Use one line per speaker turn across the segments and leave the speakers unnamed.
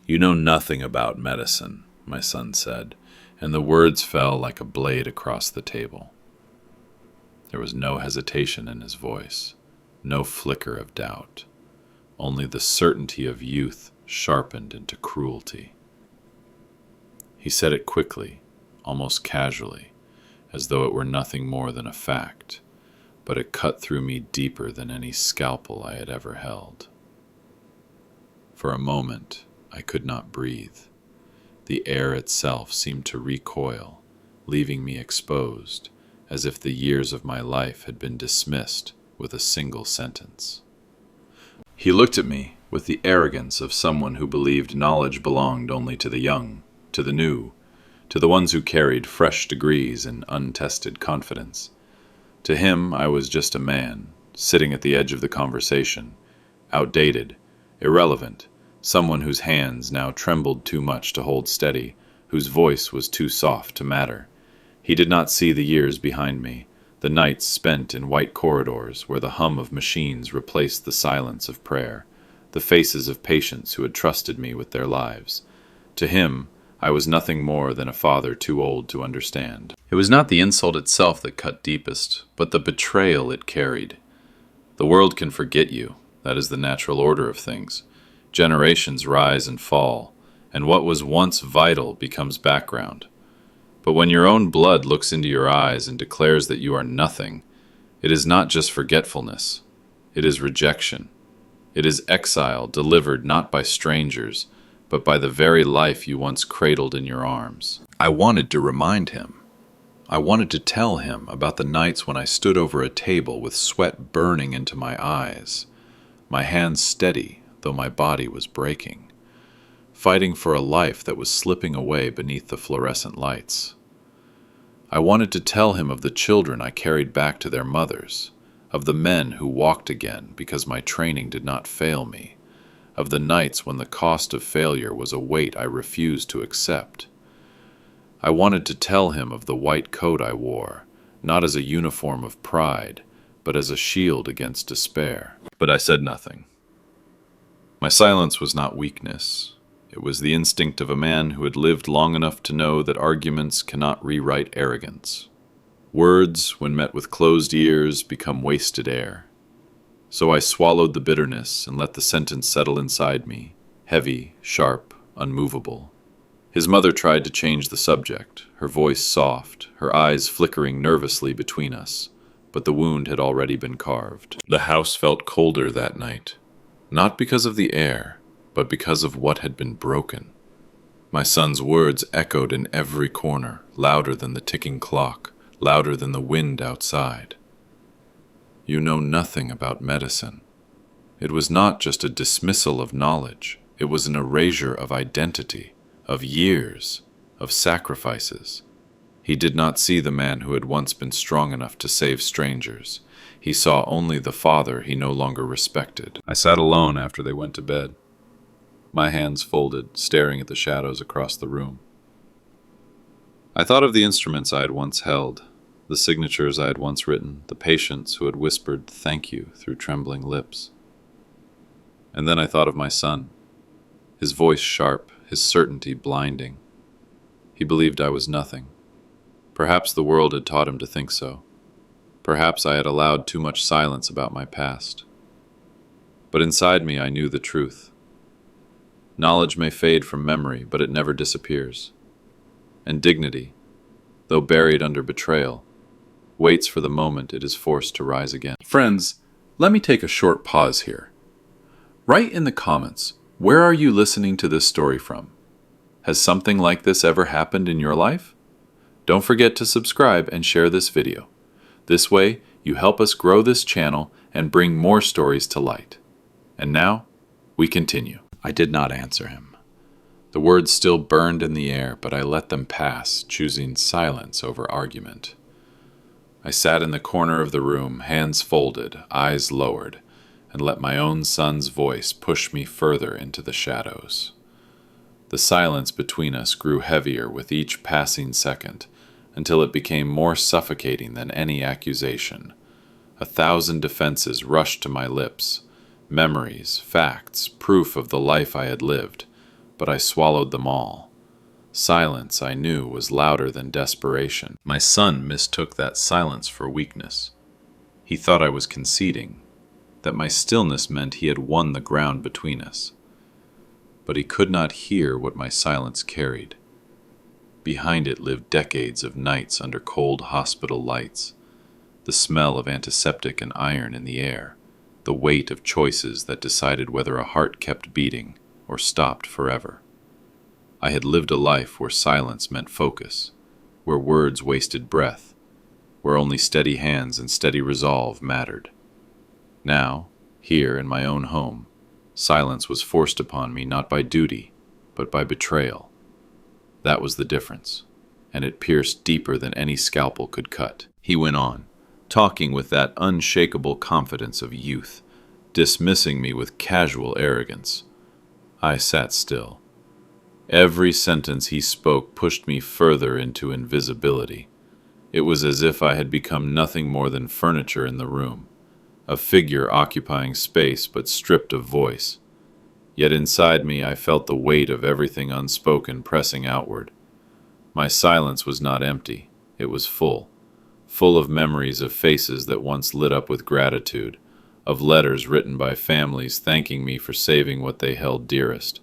"You know nothing about medicine," my son said, and the words fell like a blade across the table. There was no hesitation in his voice, no flicker of doubt, only the certainty of youth sharpened into cruelty. He said it quickly, almost casually, as though it were nothing more than a fact, but it cut through me deeper than any scalpel I had ever held. For a moment, I could not breathe. The air itself seemed to recoil, leaving me exposed, as if the years of my life had been dismissed with a single sentence. He looked at me with the arrogance of someone who believed knowledge belonged only to the young, to the new, to the ones who carried fresh degrees and untested confidence. To him, I was just a man, sitting at the edge of the conversation, outdated, irrelevant, someone whose hands now trembled too much to hold steady, whose voice was too soft to matter. He did not see the years behind me, the nights spent in white corridors where the hum of machines replaced the silence of prayer, the faces of patients who had trusted me with their lives. To him, I was nothing more than a father too old to understand. It was not the insult itself that cut deepest, but the betrayal it carried. The world can forget you. That is the natural order of things. Generations rise and fall, and what was once vital becomes background. But when your own blood looks into your eyes and declares that you are nothing, it is not just forgetfulness. It is rejection. It is exile delivered not by strangers, but by the very life you once cradled in your arms. I wanted to remind him. I wanted to tell him about the nights when I stood over a table with sweat burning into my eyes, my hands steady, though my body was breaking, fighting for a life that was slipping away beneath the fluorescent lights. I wanted to tell him of the children I carried back to their mothers, of the men who walked again because my training did not fail me, of the nights when the cost of failure was a weight I refused to accept. I wanted to tell him of the white coat I wore, not as a uniform of pride, but as a shield against despair. But I said nothing. My silence was not weakness. It was the instinct of a man who had lived long enough to know that arguments cannot rewrite arrogance. Words, when met with closed ears, become wasted air. So I swallowed the bitterness and let the sentence settle inside me, heavy, sharp, unmovable. His mother tried to change the subject, her voice soft, her eyes flickering nervously between us, but the wound had already been carved. The house felt colder that night, not because of the air, but because of what had been broken. My son's words echoed in every corner, louder than the ticking clock, louder than the wind outside. You know nothing about medicine. It was not just a dismissal of knowledge. It was an erasure of identity, of years, of sacrifices. He did not see the man who had once been strong enough to save strangers. He saw only the father he no longer respected. I sat alone after they went to bed, my hands folded, staring at the shadows across the room. I thought of the instruments I had once held, the signatures I had once written, the patients who had whispered "thank you" through trembling lips. And then I thought of my son, his voice sharp, his certainty blinding. He believed I was nothing. Perhaps the world had taught him to think so. Perhaps I had allowed too much silence about my past. But inside me I knew the truth. Knowledge may fade from memory, but it never disappears. And dignity, though buried under betrayal, waits for the moment it is forced to rise again. Friends, let me take a short pause here. Write in the comments, where are you listening to this story from? Has something like this ever happened in your life? Don't forget to subscribe and share this video. This way, you help us grow this channel and bring more stories to light. And now, we continue. I did not answer him. The words still burned in the air, but I let them pass, choosing silence over argument. I sat in the corner of the room, hands folded, eyes lowered, and let my own son's voice push me further into the shadows. The silence between us grew heavier with each passing second, until it became more suffocating than any accusation. 1,000 defenses rushed to my lips, memories, facts, proof of the life I had lived, but I swallowed them all. Silence, I knew, was louder than desperation. My son mistook that silence for weakness. He thought I was conceding, that my stillness meant he had won the ground between us. But he could not hear what my silence carried. Behind it lived decades of nights under cold hospital lights, the smell of antiseptic and iron in the air, the weight of choices that decided whether a heart kept beating or stopped forever. I had lived a life where silence meant focus, where words wasted breath, where only steady hands and steady resolve mattered. Now, here in my own home, silence was forced upon me not by duty, but by betrayal. That was the difference, and it pierced deeper than any scalpel could cut. He went on, talking with that unshakable confidence of youth, dismissing me with casual arrogance. I sat still. Every sentence he spoke pushed me further into invisibility. It was as if I had become nothing more than furniture in the room, a figure occupying space but stripped of voice. Yet inside me I felt the weight of everything unspoken pressing outward. My silence was not empty, it was full of memories of faces that once lit up with gratitude, of letters written by families thanking me for saving what they held dearest,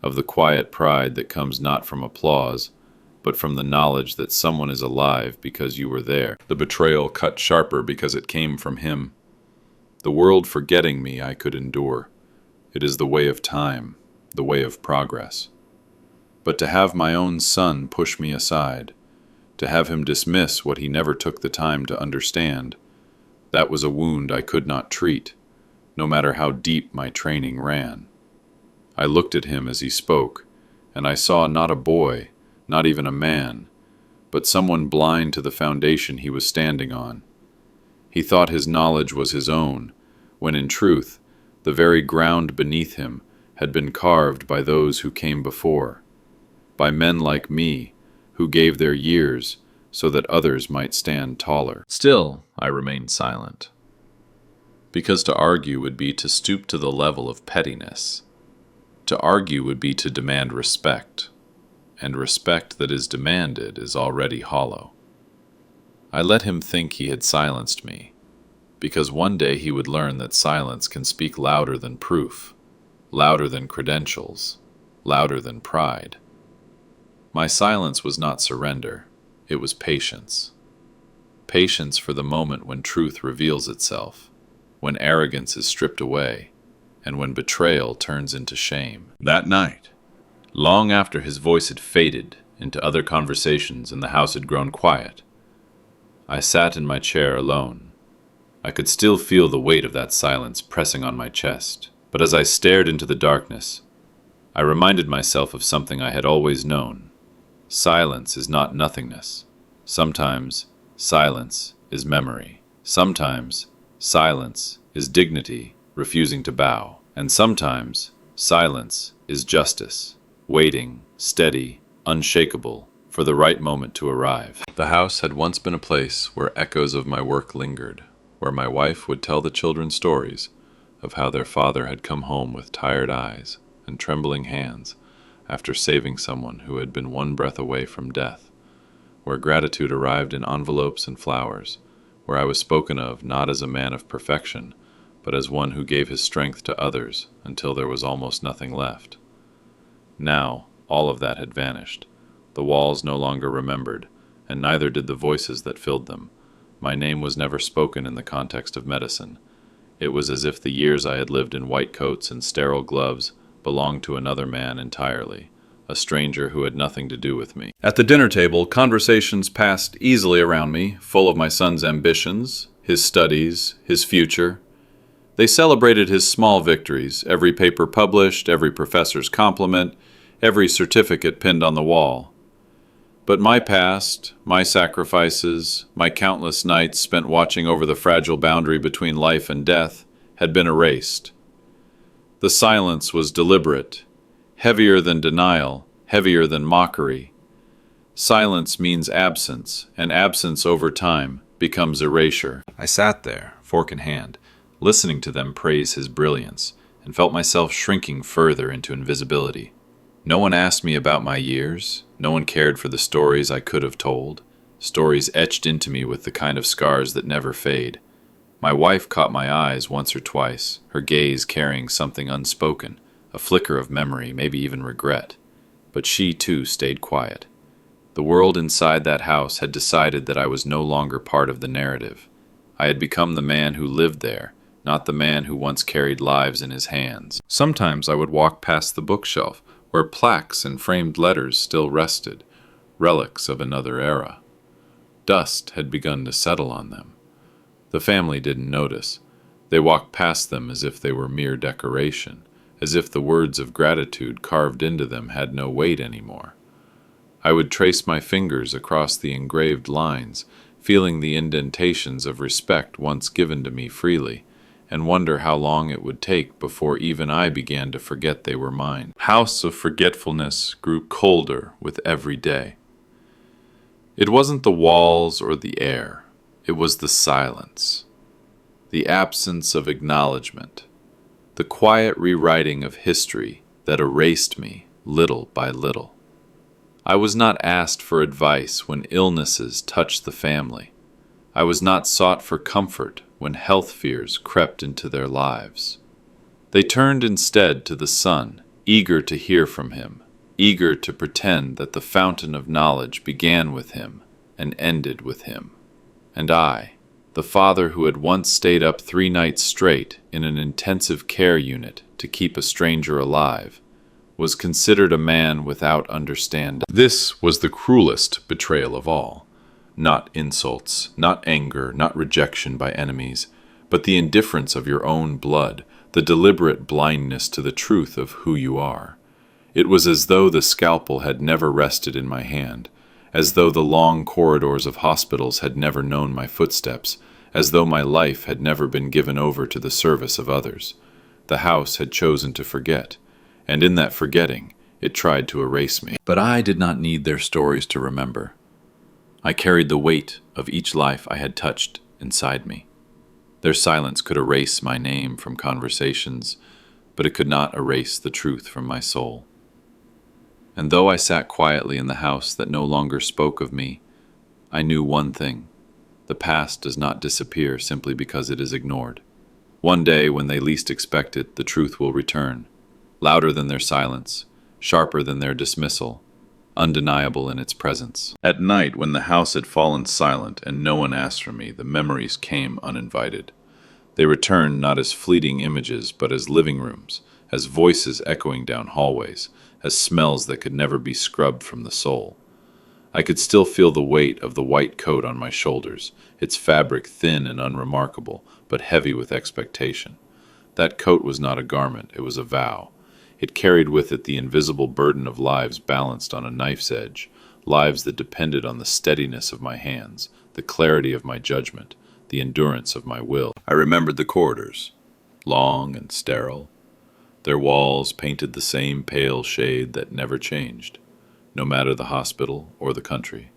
of the quiet pride that comes not from applause, but from the knowledge that someone is alive because you were there. The betrayal cut sharper because it came from him. The world forgetting me I could endure. It is the way of time, the way of progress. But to have my own son push me aside, to have him dismiss what he never took the time to understand, that was a wound I could not treat, no matter how deep my training ran. I looked at him as he spoke, and I saw not a boy, not even a man, but someone blind to the foundation he was standing on. He thought his knowledge was his own, when in truth, the very ground beneath him had been carved by those who came before, by men like me, who gave their years so that others might stand taller. Still, I remained silent, because to argue would be to stoop to the level of pettiness. To argue would be to demand respect, and respect that is demanded is already hollow. I let him think he had silenced me, because one day he would learn that silence can speak louder than proof, louder than credentials, louder than pride. My silence was not surrender, it was patience. Patience for the moment when truth reveals itself, when arrogance is stripped away, and when betrayal turns into shame. That night, long after his voice had faded into other conversations and the house had grown quiet, I sat in my chair alone. I could still feel the weight of that silence pressing on my chest, but as I stared into the darkness, I reminded myself of something I had always known. Silence is not nothingness. Sometimes silence is memory. Sometimes silence is dignity, refusing to bow. And sometimes silence is justice, waiting, steady, unshakable, for the right moment to arrive. The house had once been a place where echoes of my work lingered, where my wife would tell the children stories of how their father had come home with tired eyes and trembling hands after saving someone who had been one breath away from death, where gratitude arrived in envelopes and flowers, where I was spoken of not as a man of perfection, but as one who gave his strength to others until there was almost nothing left. Now, all of that had vanished. The walls no longer remembered, and neither did the voices that filled them. My name was never spoken in the context of medicine. It was as if the years I had lived in white coats and sterile gloves belonged to another man entirely, a stranger who had nothing to do with me. At the dinner table, conversations passed easily around me, full of my son's ambitions, his studies, his future. They celebrated his small victories, every paper published, every professor's compliment, every certificate pinned on the wall. But my past, my sacrifices, my countless nights spent watching over the fragile boundary between life and death had been erased. The silence was deliberate, heavier than denial, heavier than mockery. Silence means absence, and absence over time becomes erasure. I sat there, fork in hand, listening to them praise his brilliance, and felt myself shrinking further into invisibility. No one asked me about my years. No one cared for the stories I could have told, stories etched into me with the kind of scars that never fade. My wife caught my eyes once or twice, her gaze carrying something unspoken, a flicker of memory, maybe even regret. But she, too, stayed quiet. The world inside that house had decided that I was no longer part of the narrative. I had become the man who lived there, not the man who once carried lives in his hands. Sometimes I would walk past the bookshelf, where plaques and framed letters still rested, relics of another era. Dust had begun to settle on them. The family didn't notice. They walked past them as if they were mere decoration, as if the words of gratitude carved into them had no weight anymore. I would trace my fingers across the engraved lines, feeling the indentations of respect once given to me freely, and wonder how long it would take before even I began to forget they were mine. House of forgetfulness grew colder with every day. It wasn't the walls or the air. It was the silence, the absence of acknowledgement, the quiet rewriting of history that erased me little by little. I was not asked for advice when illnesses touched the family. I was not sought for comfort when health fears crept into their lives. They turned instead to the son, eager to hear from him, eager to pretend that the fountain of knowledge began with him and ended with him. And I, the father who had once stayed up 3 nights straight in an intensive care unit to keep a stranger alive, was considered a man without understanding. This was the cruelest betrayal of all. Not insults, not anger, not rejection by enemies, but the indifference of your own blood, the deliberate blindness to the truth of who you are. It was as though the scalpel had never rested in my hand, as though the long corridors of hospitals had never known my footsteps, as though my life had never been given over to the service of others. The house had chosen to forget, and in that forgetting, it tried to erase me. But I did not need their stories to remember. I carried the weight of each life I had touched inside me. Their silence could erase my name from conversations, but it could not erase the truth from my soul. And though I sat quietly in the house that no longer spoke of me, I knew one thing. The past does not disappear simply because it is ignored. One day, when they least expect it, the truth will return, louder than their silence, sharper than their dismissal, undeniable in its presence. At night, when the house had fallen silent and no one asked for me, the memories came uninvited. They returned not as fleeting images, but as living rooms, as voices echoing down hallways, as smells that could never be scrubbed from the soul. I could still feel the weight of the white coat on my shoulders, its fabric thin and unremarkable, but heavy with expectation. That coat was not a garment, it was a vow. It carried with it the invisible burden of lives balanced on a knife's edge, lives that depended on the steadiness of my hands, the clarity of my judgment, the endurance of my will. I remembered the corridors, long and sterile, their walls painted the same pale shade that never changed, no matter the hospital or the country.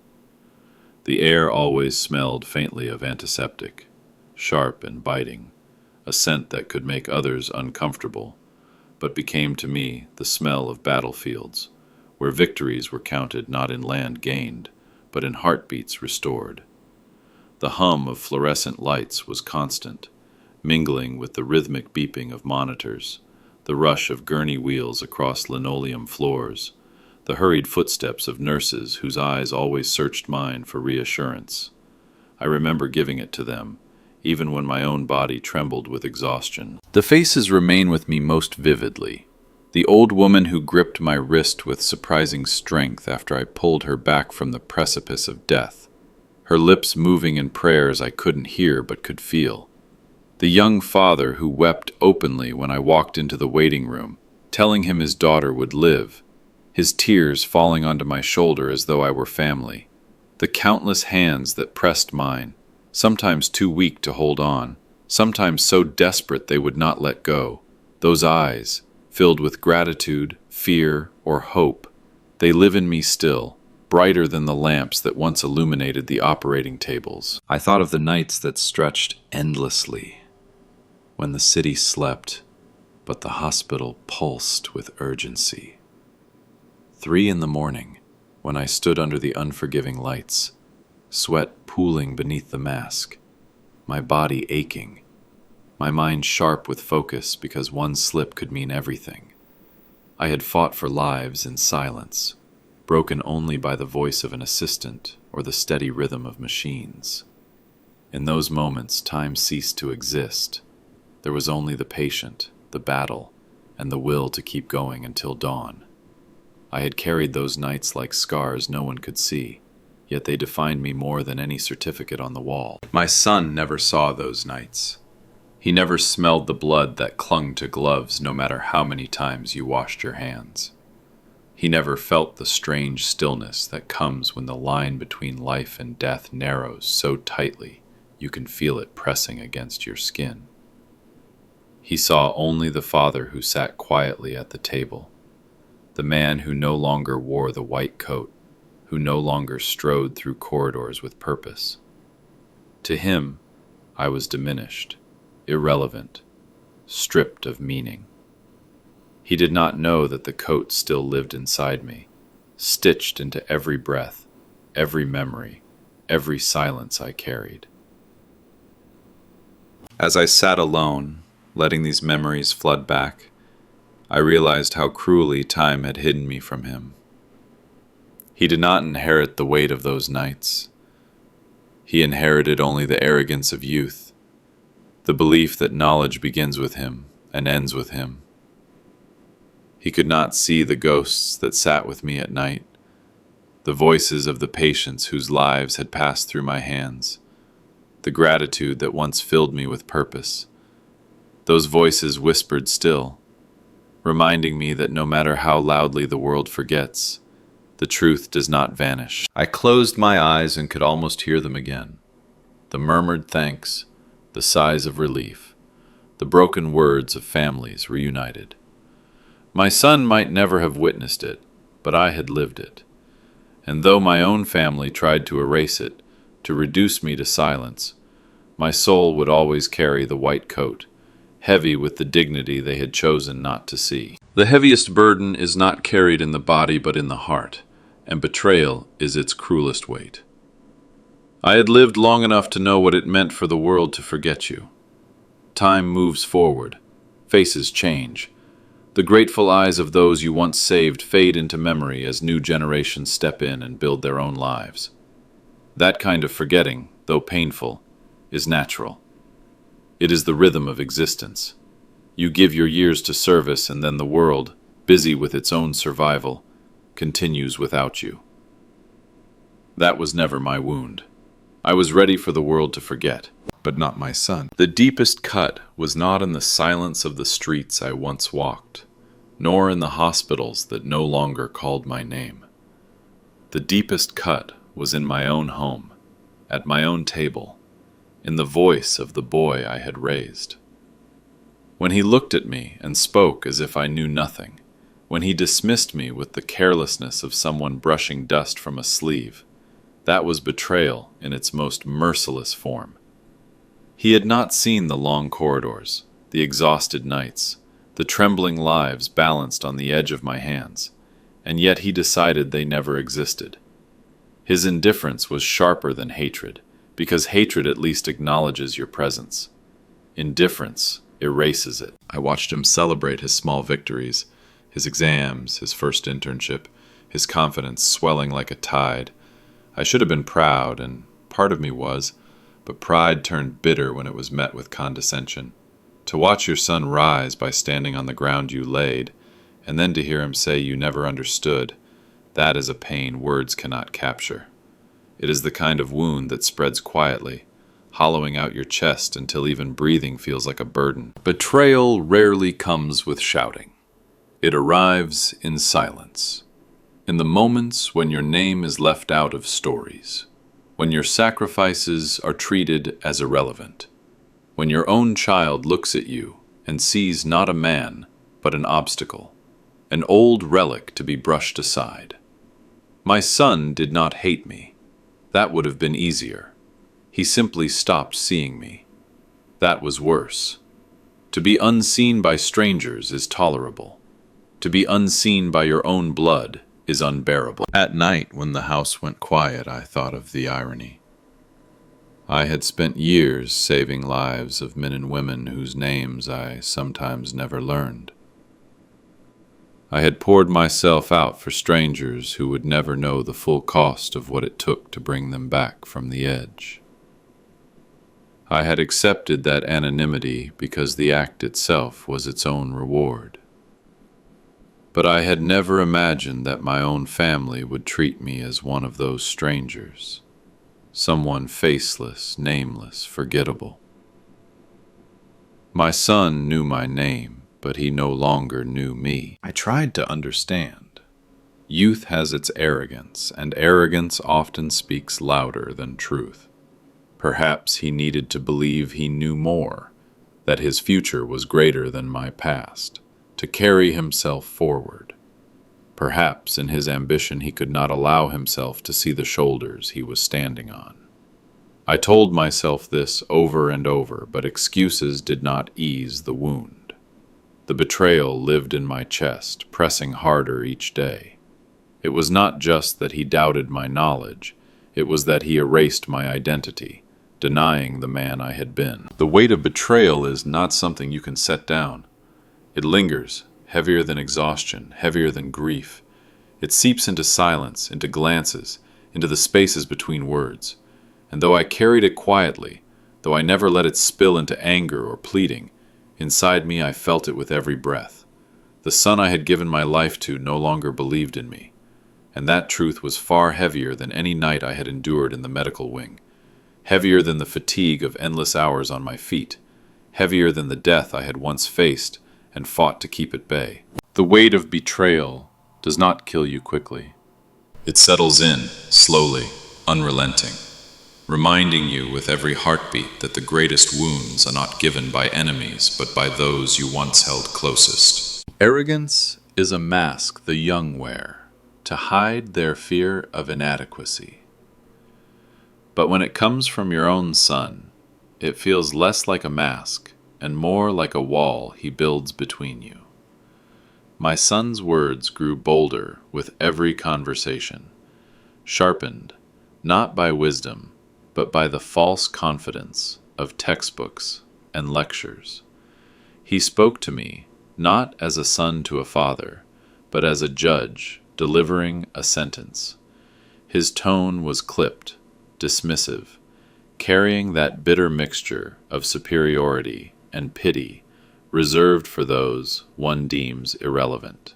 The air always smelled faintly of antiseptic, sharp and biting, a scent that could make others uncomfortable, but became to me the smell of battlefields, where victories were counted not in land gained, but in heartbeats restored. The hum of fluorescent lights was constant, mingling with the rhythmic beeping of monitors, the rush of gurney wheels across linoleum floors, the hurried footsteps of nurses whose eyes always searched mine for reassurance. I remember giving it to them, even when my own body trembled with exhaustion. The faces remain with me most vividly. The old woman who gripped my wrist with surprising strength after I pulled her back from the precipice of death, her lips moving in prayers I couldn't hear but could feel. The young father who wept openly when I walked into the waiting room, telling him his daughter would live, his tears falling onto my shoulder as though I were family. The countless hands that pressed mine, sometimes too weak to hold on, sometimes so desperate they would not let go. Those eyes, filled with gratitude, fear, or hope, they live in me still, brighter than the lamps that once illuminated the operating tables. I thought of the nights that stretched endlessly, when the city slept, but the hospital pulsed with urgency. 3 in the morning, when I stood under the unforgiving lights, sweat pooling beneath the mask, my body aching, my mind sharp with focus because one slip could mean everything. I had fought for lives in silence, broken only by the voice of an assistant or the steady rhythm of machines. In those moments, time ceased to exist. There was only the patient, the battle, and the will to keep going until dawn. I had carried those nights like scars no one could see, yet they defined me more than any certificate on the wall. My son never saw those nights. He never smelled the blood that clung to gloves no matter how many times you washed your hands. He never felt the strange stillness that comes when the line between life and death narrows so tightly you can feel it pressing against your skin. He saw only the father who sat quietly at the table, the man who no longer wore the white coat, who no longer strode through corridors with purpose. To him, I was diminished, irrelevant, stripped of meaning. He did not know that the coat still lived inside me, stitched into every breath, every memory, every silence I carried. As I sat alone, letting these memories flood back, I realized how cruelly time had hidden me from him. He did not inherit the weight of those nights. He inherited only the arrogance of youth, the belief that knowledge begins with him and ends with him. He could not see the ghosts that sat with me at night, the voices of the patients whose lives had passed through my hands, the gratitude that once filled me with purpose. Those voices whispered still, reminding me that no matter how loudly the world forgets, the truth does not vanish. I closed my eyes and could almost hear them again. The murmured thanks, the sighs of relief, the broken words of families reunited. My son might never have witnessed it, but I had lived it. And though my own family tried to erase it, to reduce me to silence, my soul would always carry the white coat, heavy with the dignity they had chosen not to see. The heaviest burden is not carried in the body but in the heart, and betrayal is its cruelest weight. I had lived long enough to know what it meant for the world to forget you. Time moves forward, faces change. The grateful eyes of those you once saved fade into memory as new generations step in and build their own lives. That kind of forgetting, though painful, is natural. It is the rhythm of existence. You give your years to service, and then the world, busy with its own survival, continues without you. That was never my wound. I was ready for the world to forget, but not my son. The deepest cut was not in the silence of the streets I once walked, nor in the hospitals that no longer called my name. The deepest cut was in my own home, at my own table, in the voice of the boy I had raised. When he looked at me and spoke as if I knew nothing, when he dismissed me with the carelessness of someone brushing dust from a sleeve, that was betrayal in its most merciless form. He had not seen the long corridors, the exhausted nights, the trembling lives balanced on the edge of my hands, and yet he decided they never existed. His indifference was sharper than hatred, because hatred at least acknowledges your presence. Indifference erases it. I watched him celebrate his small victories, his exams, his first internship, his confidence swelling like a tide. I should have been proud, and part of me was, but pride turned bitter when it was met with condescension. To watch your son rise by standing on the ground you laid, and then to hear him say you never understood, that is a pain words cannot capture. It is the kind of wound that spreads quietly, hollowing out your chest until even breathing feels like a burden. Betrayal rarely comes with shouting. It arrives in silence. In the moments when your name is left out of stories, when your sacrifices are treated as irrelevant, when your own child looks at you and sees not a man, but an obstacle, an old relic to be brushed aside. My son did not hate me. That would have been easier. He simply stopped seeing me. That was worse. To be unseen by strangers is tolerable. To be unseen by your own blood is unbearable. At night, when the house went quiet, I thought of the irony. I had spent years saving lives of men and women whose names I sometimes never learned. I had poured myself out for strangers who would never know the full cost of what it took to bring them back from the edge. I had accepted that anonymity because the act itself was its own reward. But I had never imagined that my own family would treat me as one of those strangers, someone faceless, nameless, forgettable. My son knew my name, but he no longer knew me. I tried to understand. Youth has its arrogance, and arrogance often speaks louder than truth. Perhaps he needed to believe he knew more, that his future was greater than my past, to carry himself forward. Perhaps in his ambition he could not allow himself to see the shoulders he was standing on. I told myself this over and over, but excuses did not ease the wound. The betrayal lived in my chest, pressing harder each day. It was not just that he doubted my knowledge, it was that he erased my identity, denying the man I had been. The weight of betrayal is not something you can set down. It lingers, heavier than exhaustion, heavier than grief. It seeps into silence, into glances, into the spaces between words. And though I carried it quietly, though I never let it spill into anger or pleading, inside me I felt it with every breath. The son I had given my life to no longer believed in me, and that truth was far heavier than any night I had endured in the medical wing, heavier than the fatigue of endless hours on my feet, heavier than the death I had once faced and fought to keep at bay. The weight of betrayal does not kill you quickly. It settles in, slowly, unrelenting, reminding you with every heartbeat that the greatest wounds are not given by enemies, but by those you once held closest. Arrogance is a mask the young wear to hide their fear of inadequacy. But when it comes from your own son, it feels less like a mask and more like a wall he builds between you. My son's words grew bolder with every conversation, sharpened not by wisdom, but by the false confidence of textbooks and lectures. He spoke to me not as a son to a father, but as a judge delivering a sentence. His tone was clipped, dismissive, carrying that bitter mixture of superiority and pity reserved for those one deems irrelevant.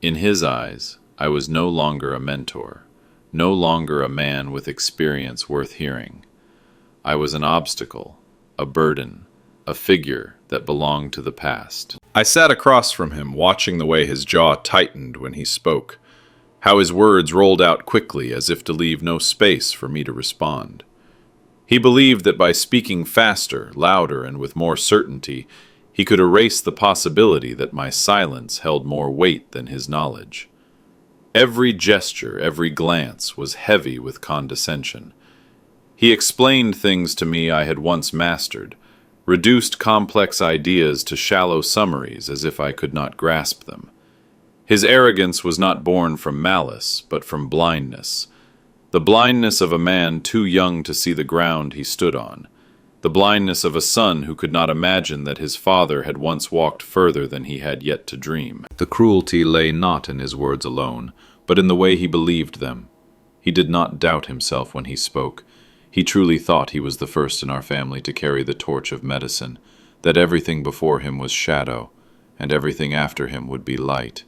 In his eyes, I was no longer a mentor, no longer a man with experience worth hearing. I was an obstacle, a burden, a figure that belonged to the past. I sat across from him, watching the way his jaw tightened when he spoke, how his words rolled out quickly as if to leave no space for me to respond. He believed that by speaking faster, louder, and with more certainty, he could erase the possibility that my silence held more weight than his knowledge. Every gesture, every glance was heavy with condescension. He explained things to me I had once mastered, reduced complex ideas to shallow summaries as if I could not grasp them. His arrogance was not born from malice, but from blindness. The blindness of a man too young to see the ground he stood on. The blindness of a son who could not imagine that his father had once walked further than he had yet to dream. The cruelty lay not in his words alone, but in the way he believed them. He did not doubt himself when he spoke. He truly thought he was the first in our family to carry the torch of medicine, that everything before him was shadow, and everything after him would be light.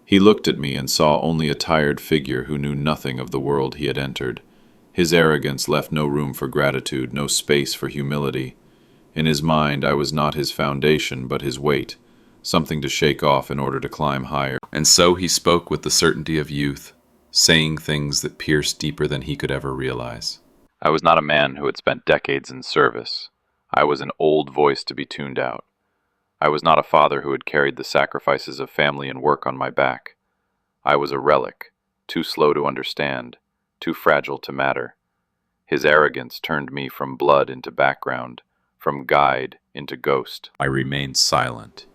He looked at me and saw only a tired figure who knew nothing of the world he had entered. His arrogance left no room for gratitude, no space for humility. In his mind, I was not his foundation, but his weight, something to shake off in order to climb higher. And so he spoke with the certainty of youth, saying things that pierced deeper than he could ever realize. I was not a man who had spent decades in service. I was an old voice to be tuned out. I was not a father who had carried the sacrifices of family and work on my back. I was a relic, too slow to understand, too fragile to matter. His arrogance turned me from blood into background, from guide into ghost. I remained silent,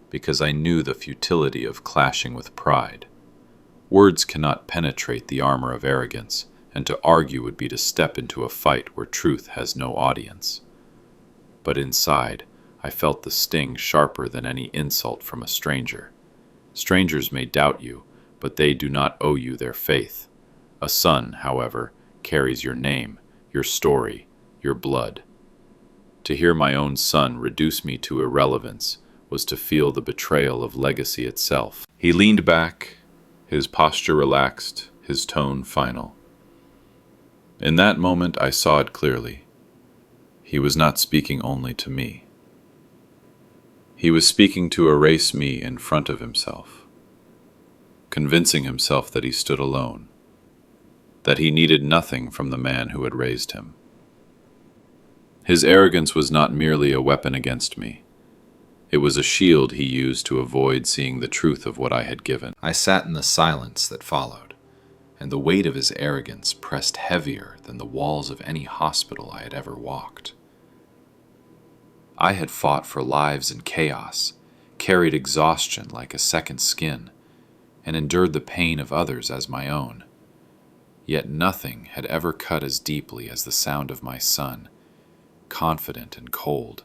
because I knew the futility of clashing with pride. Words cannot penetrate the armor of arrogance, and to argue would be to step into a fight where truth has no audience. But inside, I felt the sting sharper than any insult from a stranger. Strangers may doubt you, but they do not owe you their faith. A son, however, carries your name, your story, your blood. To hear my own son reduce me to irrelevance was to feel the betrayal of legacy itself. He leaned back, his posture relaxed, his tone final. In that moment I saw it clearly. He was not speaking only to me. He was speaking to erase me in front of himself, convincing himself that he stood alone, that he needed nothing from the man who had raised him. His arrogance was not merely a weapon against me. It was a shield he used to avoid seeing the truth of what I had given. I sat in the silence that followed, and the weight of his arrogance pressed heavier than the walls of any hospital I had ever walked. I had fought for lives in chaos, carried exhaustion like a second skin, and endured the pain of others as my own. Yet nothing had ever cut as deeply as the sound of my son, confident and cold,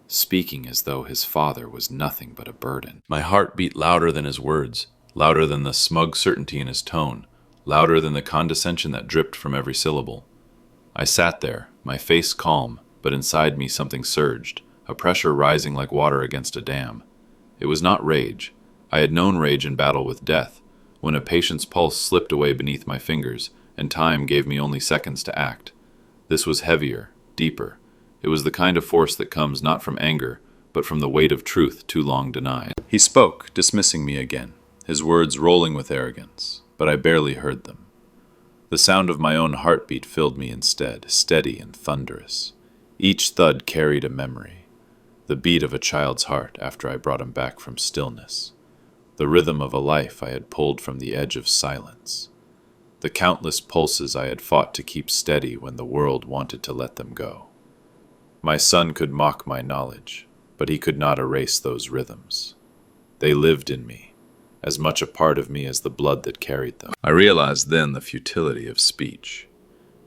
speaking as though his father was nothing but a burden. My heart beat louder than his words, louder than the smug certainty in his tone, louder than the condescension that dripped from every syllable. I sat there, my face calm, but inside me something surged, a pressure rising like water against a dam. It was not rage. I had known rage in battle with death, when a patient's pulse slipped away beneath my fingers, and time gave me only seconds to act. This was heavier, deeper. It was the kind of force that comes not from anger, but from the weight of truth too long denied. He spoke, dismissing me again, his words rolling with arrogance, but I barely heard them. The sound of my own heartbeat filled me instead, steady and thunderous. Each thud carried a memory, the beat of a child's heart after I brought him back from stillness, the rhythm of a life I had pulled from the edge of silence, the countless pulses I had fought to keep steady when the world wanted to let them go. My son could mock my knowledge, but he could not erase those rhythms. They lived in me, as much a part of me as the blood that carried them. I realized then the futility of speech.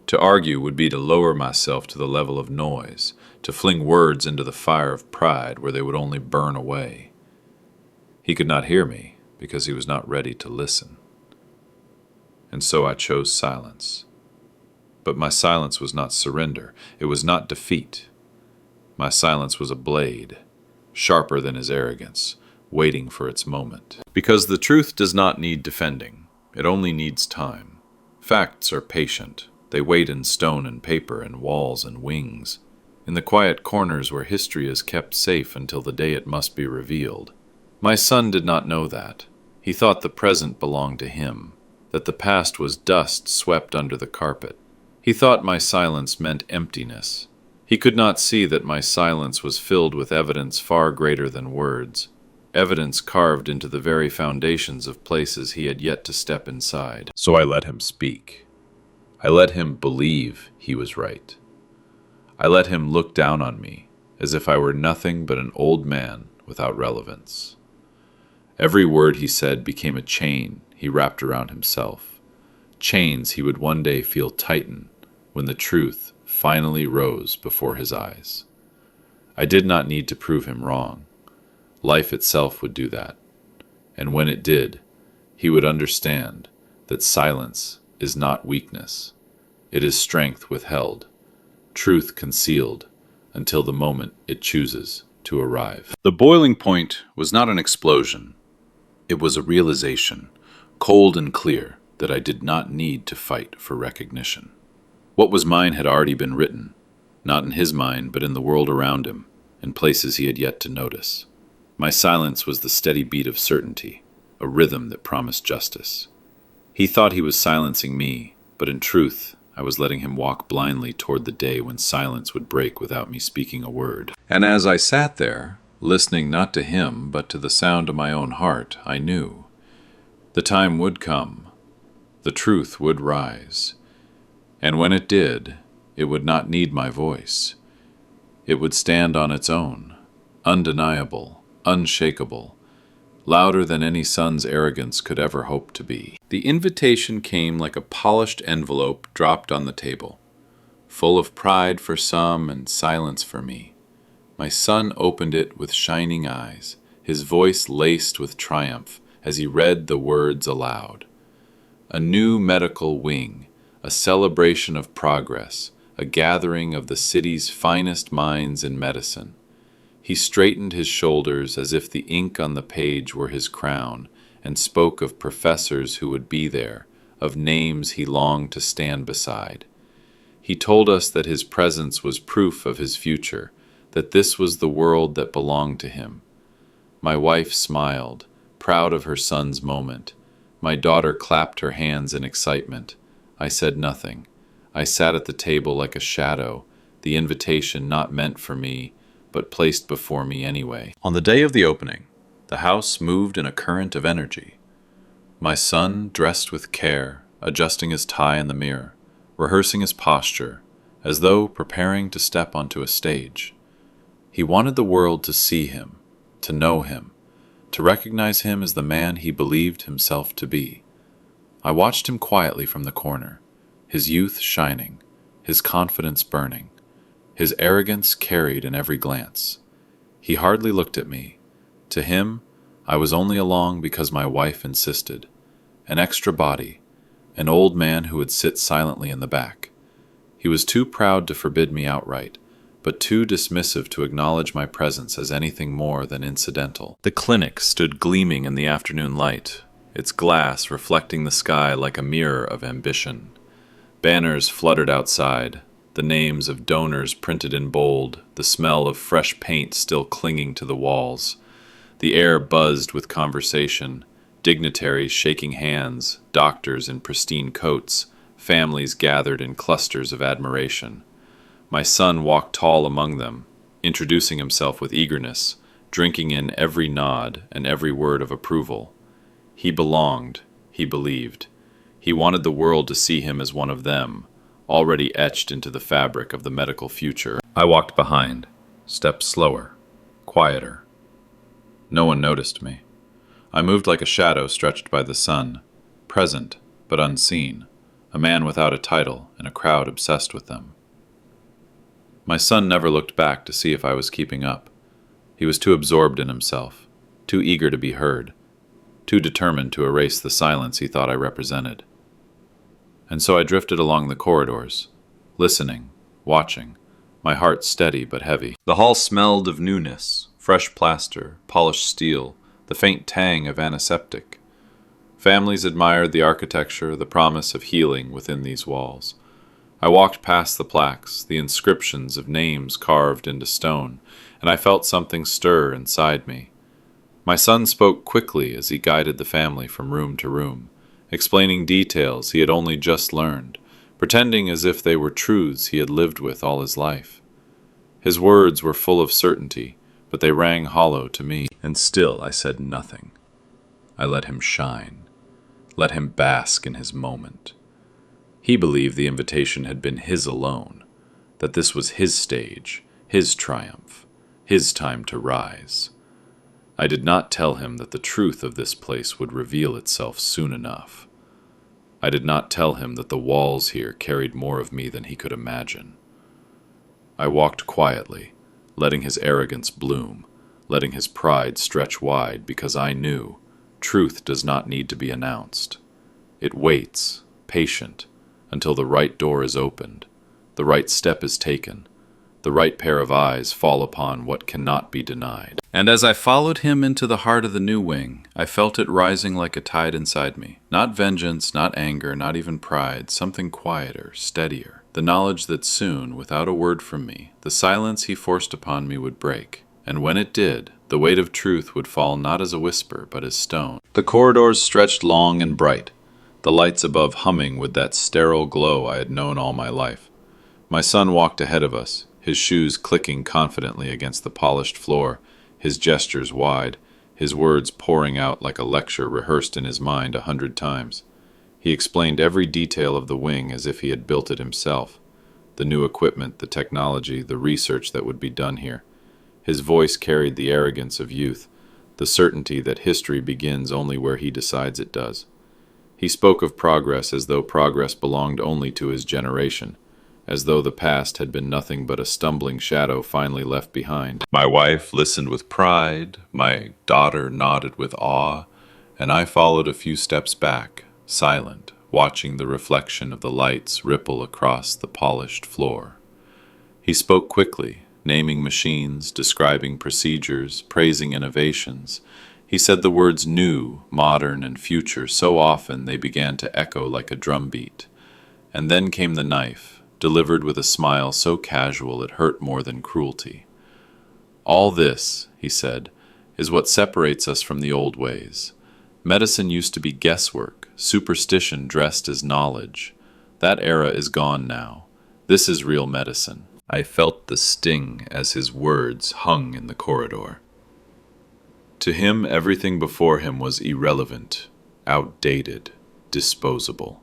To argue would be to lower myself to the level of noise, to fling words into the fire of pride where they would only burn away. He could not hear me because he was not ready to listen. And so I chose silence. But my silence was not surrender. It was not defeat. My silence was a blade, sharper than his arrogance, waiting for its moment. Because the truth does not need defending. It only needs time. Facts are patient. They wait in stone and paper and walls and wings, in the quiet corners where history is kept safe until the day it must be revealed. My son did not know that. He thought the present belonged to him, that the past was dust swept under the carpet. He thought my silence meant emptiness. He could not see that my silence was filled with evidence far greater than words, evidence carved into the very foundations of places he had yet to step inside. So I let him speak. I let him believe he was right. I let him look down on me, as if I were nothing but an old man without relevance. Every word he said became a chain he wrapped around himself, chains he would one day feel tighten when the truth finally rose before his eyes. I did not need to prove him wrong. Life itself would do that. And when it did, he would understand that silence is not weakness. It is strength withheld, truth concealed until the moment it chooses to arrive. The boiling point was not an explosion. It was a realization, cold and clear, that I did not need to fight for recognition. What was mine had already been written, not in his mind, but in the world around him, in places he had yet to notice. My silence was the steady beat of certainty, a rhythm that promised justice. He thought he was silencing me, but in truth, I was letting him walk blindly toward the day when silence would break without me speaking a word. And as I sat there, listening not to him, but to the sound of my own heart, I knew the time would come, the truth would rise, and when it did, it would not need my voice. It would stand on its own, undeniable, unshakable, louder than any son's arrogance could ever hope to be. The invitation came like a polished envelope dropped on the table, full of pride for some and silence for me. My son opened it with shining eyes, his voice laced with triumph as he read the words aloud. A new medical wing, a celebration of progress, a gathering of the city's finest minds in medicine. He straightened his shoulders as if the ink on the page were his crown, and spoke of professors who would be there, of names he longed to stand beside. He told us that his presence was proof of his future, that this was the world that belonged to him. My wife smiled, proud of her son's moment. My daughter clapped her hands in excitement. I said nothing. I sat at the table like a shadow, the invitation not meant for me, but placed before me anyway. On the day of the opening, the house moved in a current of energy. My son dressed with care, adjusting his tie in the mirror, rehearsing his posture, as though preparing to step onto a stage. He wanted the world to see him, to know him, to recognize him as the man he believed himself to be. I watched him quietly from the corner, his youth shining, his confidence burning, his arrogance carried in every glance. He hardly looked at me. To him, I was only along because my wife insisted. An extra body, an old man who would sit silently in the back. He was too proud to forbid me outright, but too dismissive to acknowledge my presence as anything more than incidental. The clinic stood gleaming in the afternoon light, its glass reflecting the sky like a mirror of ambition. Banners fluttered outside, the names of donors printed in bold, the smell of fresh paint still clinging to the walls. The air buzzed with conversation, dignitaries shaking hands, doctors in pristine coats, families gathered in clusters of admiration. My son walked tall among them, introducing himself with eagerness, drinking in every nod and every word of approval. He belonged, he believed. He wanted the world to see him as one of them, already etched into the fabric of the medical future. I walked behind, stepped slower, quieter. No one noticed me. I moved like a shadow stretched by the sun, present but unseen, a man without a title and a crowd obsessed with them. My son never looked back to see if I was keeping up. He was too absorbed in himself, too eager to be heard, too determined to erase the silence he thought I represented. And so I drifted along the corridors, listening, watching, my heart steady but heavy. The hall smelled of newness, fresh plaster, polished steel, the faint tang of antiseptic. Families admired the architecture, the promise of healing within these walls. I walked past the plaques, the inscriptions of names carved into stone, and I felt something stir inside me. My son spoke quickly as he guided the family from room to room, explaining details he had only just learned, pretending as if they were truths he had lived with all his life. His words were full of certainty, but they rang hollow to me, and still I said nothing. I let him shine, let him bask in his moment. He believed the invitation had been his alone, that this was his stage, his triumph, his time to rise. I did not tell him that the truth of this place would reveal itself soon enough. I did not tell him that the walls here carried more of me than he could imagine. I walked quietly, letting his arrogance bloom, letting his pride stretch wide, because I knew truth does not need to be announced. It waits, patient, until the right door is opened, the right step is taken, the right pair of eyes fall upon what cannot be denied. And as I followed him into the heart of the new wing, I felt it rising like a tide inside me. Not vengeance, not anger, not even pride, something quieter, steadier. The knowledge that soon, without a word from me, the silence he forced upon me would break. And when it did, the weight of truth would fall not as a whisper, but as stone. The corridors stretched long and bright, the lights above humming with that sterile glow I had known all my life. My son walked ahead of us, his shoes clicking confidently against the polished floor, his gestures wide, his words pouring out like a lecture rehearsed in his mind 100 times. He explained every detail of the wing as if he had built it himself, the new equipment, the technology, the research that would be done here. His voice carried the arrogance of youth, the certainty that history begins only where he decides it does. He spoke of progress as though progress belonged only to his generation, as though the past had been nothing but a stumbling shadow finally left behind. My wife listened with pride, my daughter nodded with awe, and I followed a few steps back, silent, watching the reflection of the lights ripple across the polished floor. He spoke quickly, naming machines, describing procedures, praising innovations. He said the words new, modern, and future so often they began to echo like a drumbeat. And then came the knife, delivered with a smile so casual it hurt more than cruelty. All this, he said, is what separates us from the old ways. Medicine used to be guesswork, superstition dressed as knowledge. That era is gone now. This is real medicine. I felt the sting as his words hung in the corridor. To him, everything before him was irrelevant, outdated, disposable.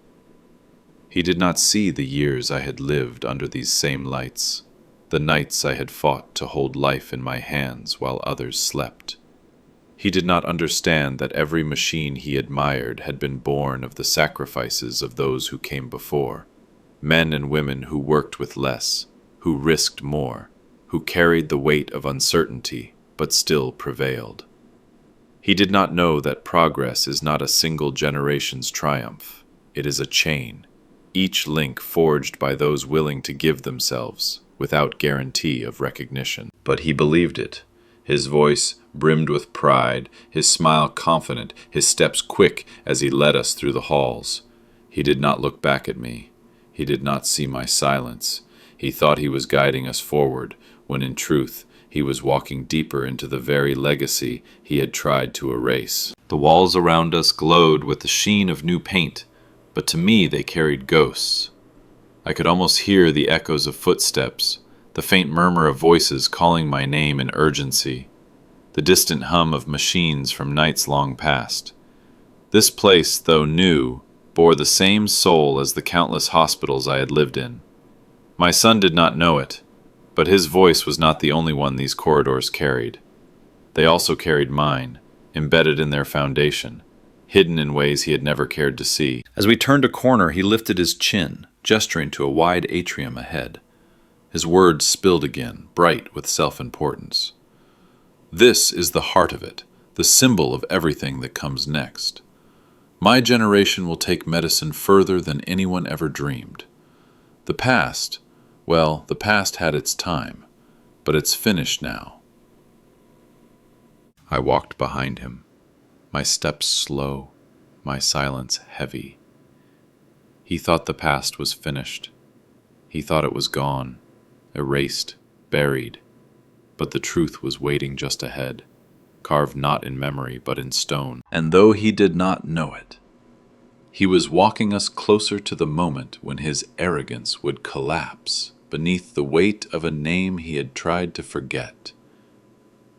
He did not see the years I had lived under these same lights, the nights I had fought to hold life in my hands while others slept. He did not understand that every machine he admired had been born of the sacrifices of those who came before, men and women who worked with less, who risked more, who carried the weight of uncertainty, but still prevailed. He did not know that progress is not a single generation's triumph. It is a chain, each link forged by those willing to give themselves, without guarantee of recognition. But he believed it. His voice brimmed with pride, his smile confident, his steps quick as he led us through the halls. He did not look back at me. He did not see my silence. He thought he was guiding us forward, when in truth he was walking deeper into the very legacy he had tried to erase. The walls around us glowed with the sheen of new paint, but to me they carried ghosts. I could almost hear the echoes of footsteps, the faint murmur of voices calling my name in urgency, the distant hum of machines from nights long past. This place, though new, bore the same soul as the countless hospitals I had lived in. My son did not know it, but his voice was not the only one these corridors carried. They also carried mine, embedded in their foundation, hidden in ways he had never cared to see. As we turned a corner, he lifted his chin, gesturing to a wide atrium ahead. His words spilled again, bright with self-importance. This is the heart of it, the symbol of everything that comes next. My generation will take medicine further than anyone ever dreamed. The past, well, the past had its time, but it's finished now. I walked behind him, my steps slow, my silence heavy. He thought the past was finished. He thought it was gone, erased, buried, but the truth was waiting just ahead, carved not in memory but in stone. And though he did not know it, he was walking us closer to the moment when his arrogance would collapse beneath the weight of a name he had tried to forget.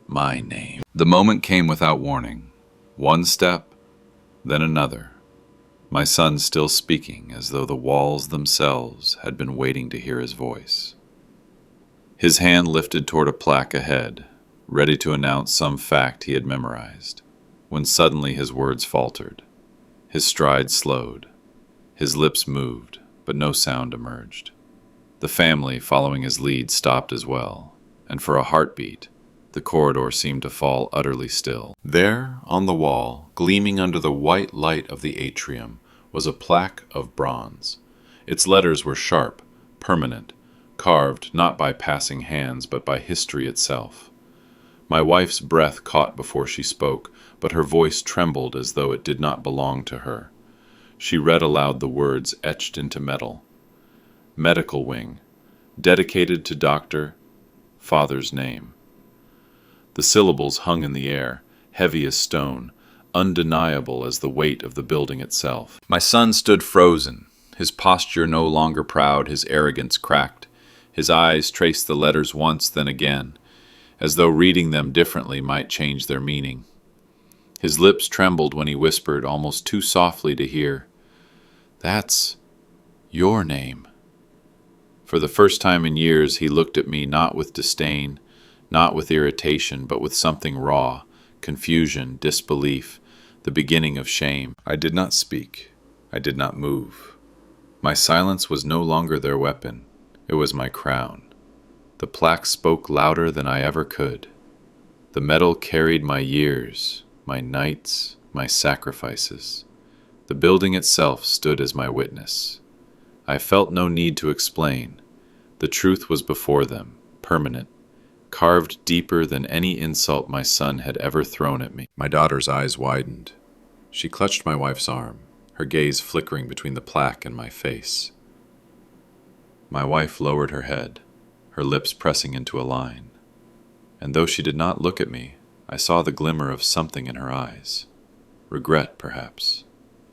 My name. The moment came without warning. One step, then another. My son still speaking as though the walls themselves had been waiting to hear his voice. His hand lifted toward a plaque ahead, ready to announce some fact he had memorized, when suddenly his words faltered. His stride slowed. His lips moved, but no sound emerged. The family, following his lead, stopped as well, and for a heartbeat, the corridor seemed to fall utterly still. There, on the wall, gleaming under the white light of the atrium, was a plaque of bronze. Its letters were sharp, permanent, carved not by passing hands but by history itself. My wife's breath caught before she spoke, but her voice trembled as though it did not belong to her. She read aloud the words etched into metal. Medical wing, dedicated to Dr. Father's name. The syllables hung in the air, heavy as stone, undeniable as the weight of the building itself. My son stood frozen, his posture no longer proud, his arrogance cracked. His eyes traced the letters once, then again, as though reading them differently might change their meaning. His lips trembled when he whispered, almost too softly to hear, "That's your name." For the first time in years, he looked at me not with disdain, not with irritation, but with something raw, confusion, disbelief, the beginning of shame. I did not speak. I did not move. My silence was no longer their weapon. It was my crown. The plaque spoke louder than I ever could. The metal carried my years, my nights, my sacrifices. The building itself stood as my witness. I felt no need to explain. The truth was before them, permanent, carved deeper than any insult my son had ever thrown at me. My daughter's eyes widened. She clutched my wife's arm, her gaze flickering between the plaque and my face. My wife lowered her head, her lips pressing into a line. And though she did not look at me, I saw the glimmer of something in her eyes. Regret, perhaps,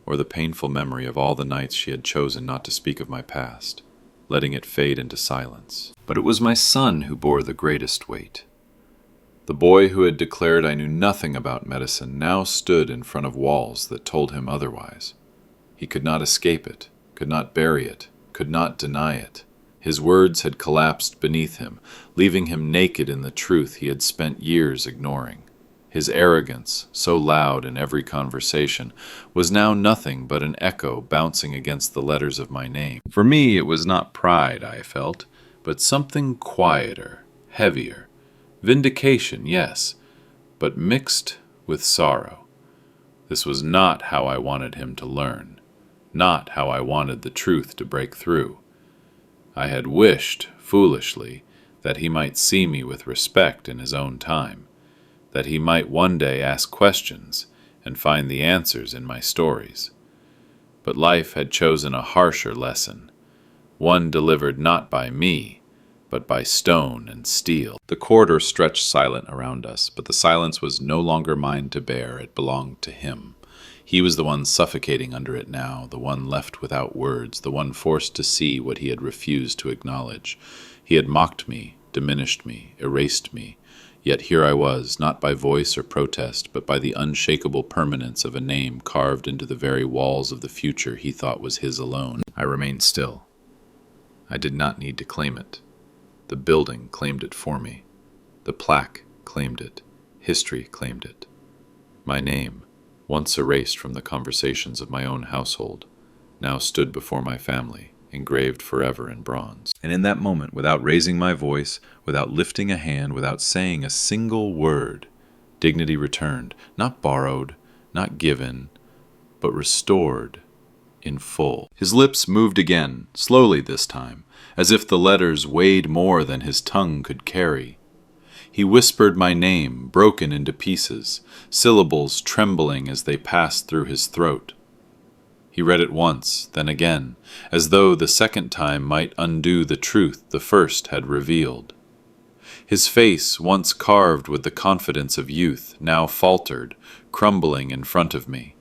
or the painful memory of all the nights she had chosen not to speak of my past, letting it fade into silence. But it was my son who bore the greatest weight. The boy who had declared I knew nothing about medicine now stood in front of walls that told him otherwise. He could not escape it, could not bury it, could not deny it. His words had collapsed beneath him, leaving him naked in the truth he had spent years ignoring. His arrogance, so loud in every conversation, was now nothing but an echo bouncing against the letters of my name. For me, it was not pride, I felt, but something quieter, heavier. Vindication, yes, but mixed with sorrow. This was not how I wanted him to learn, not how I wanted the truth to break through. I had wished, foolishly, that he might see me with respect in his own time, that he might one day ask questions and find the answers in my stories. But life had chosen a harsher lesson, one delivered not by me, but by stone and steel. The corridor stretched silent around us, but the silence was no longer mine to bear. It belonged to him. He was the one suffocating under it now, the one left without words, the one forced to see what he had refused to acknowledge. He had mocked me, diminished me, erased me. Yet here I was, not by voice or protest, but by the unshakable permanence of a name carved into the very walls of the future he thought was his alone. I remained still. I did not need to claim it. The building claimed it for me. The plaque claimed it. History claimed it. My name, once erased from the conversations of my own household, now stood before my family, engraved forever in bronze. And in that moment, without raising my voice, without lifting a hand, without saying a single word, dignity returned, not borrowed, not given, but restored in full. His lips moved again, slowly this time, as if the letters weighed more than his tongue could carry. He whispered my name, broken into pieces, syllables trembling as they passed through his throat. He read it once, then again, as though the second time might undo the truth the first had revealed. His face, once carved with the confidence of youth, now faltered, crumbling in front of me.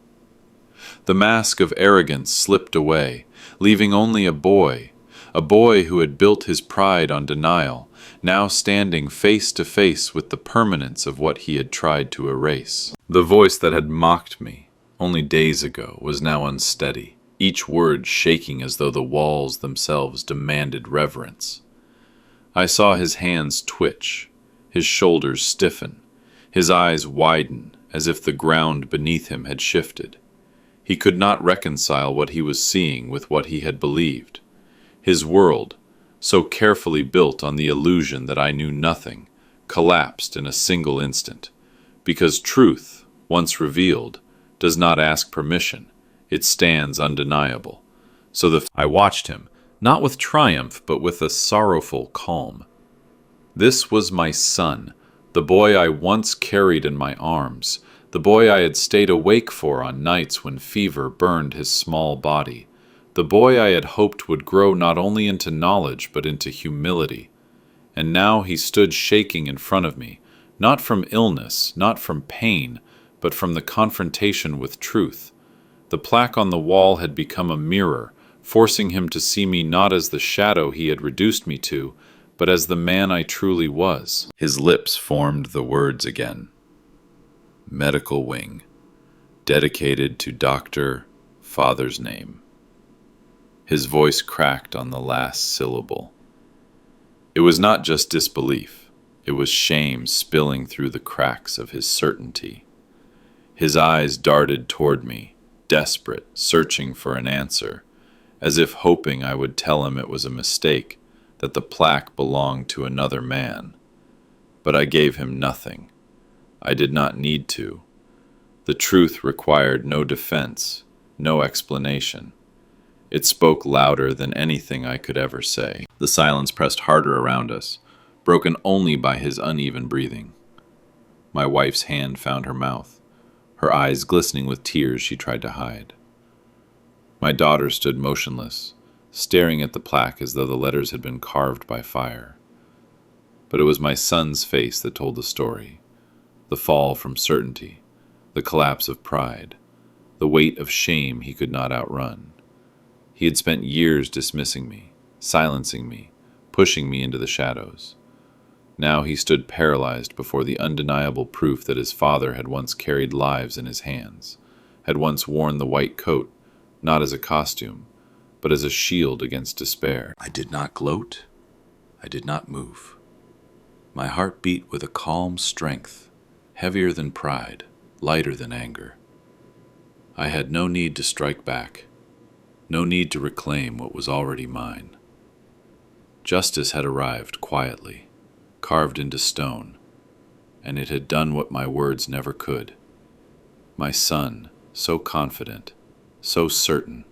The mask of arrogance slipped away, leaving only a boy who had built his pride on denial, now standing face to face with the permanence of what he had tried to erase. The voice that had mocked me only days ago was now unsteady, each word shaking as though the walls themselves demanded reverence. I saw his hands twitch, his shoulders stiffen, his eyes widen as if the ground beneath him had shifted. He could not reconcile what he was seeing with what he had believed. His world, so carefully built on the illusion that I knew nothing, collapsed in a single instant, because truth, once revealed, does not ask permission. It stands undeniable. I watched him, not with triumph, but with a sorrowful calm. This was my son, the boy I once carried in my arms, the boy I had stayed awake for on nights when fever burned his small body, the boy I had hoped would grow not only into knowledge but into humility. And now he stood shaking in front of me, not from illness, not from pain, but from the confrontation with truth. The plaque on the wall had become a mirror, forcing him to see me not as the shadow he had reduced me to, but as the man I truly was. His lips formed the words again. Medical wing, dedicated to Dr. Father's name. His voice cracked on the last syllable. It was not just disbelief. It was shame spilling through the cracks of his certainty. His eyes darted toward me, desperate, searching for an answer, as if hoping I would tell him it was a mistake, that the plaque belonged to another man. But I gave him nothing. I did not need to. The truth required no defense, no explanation. It spoke louder than anything I could ever say. The silence pressed harder around us, broken only by his uneven breathing. My wife's hand found her mouth, her eyes glistening with tears she tried to hide. My daughter stood motionless, staring at the plaque as though the letters had been carved by fire. But it was my son's face that told the story, the fall from certainty, the collapse of pride, the weight of shame he could not outrun. He had spent years dismissing me, silencing me, pushing me into the shadows. Now he stood paralyzed before the undeniable proof that his father had once carried lives in his hands, had once worn the white coat, not as a costume, but as a shield against despair. I did not gloat. I did not move. My heart beat with a calm strength, heavier than pride, lighter than anger. I had no need to strike back, no need to reclaim what was already mine. Justice had arrived quietly, carved into stone, and it had done what my words never could. My son, so confident, so certain,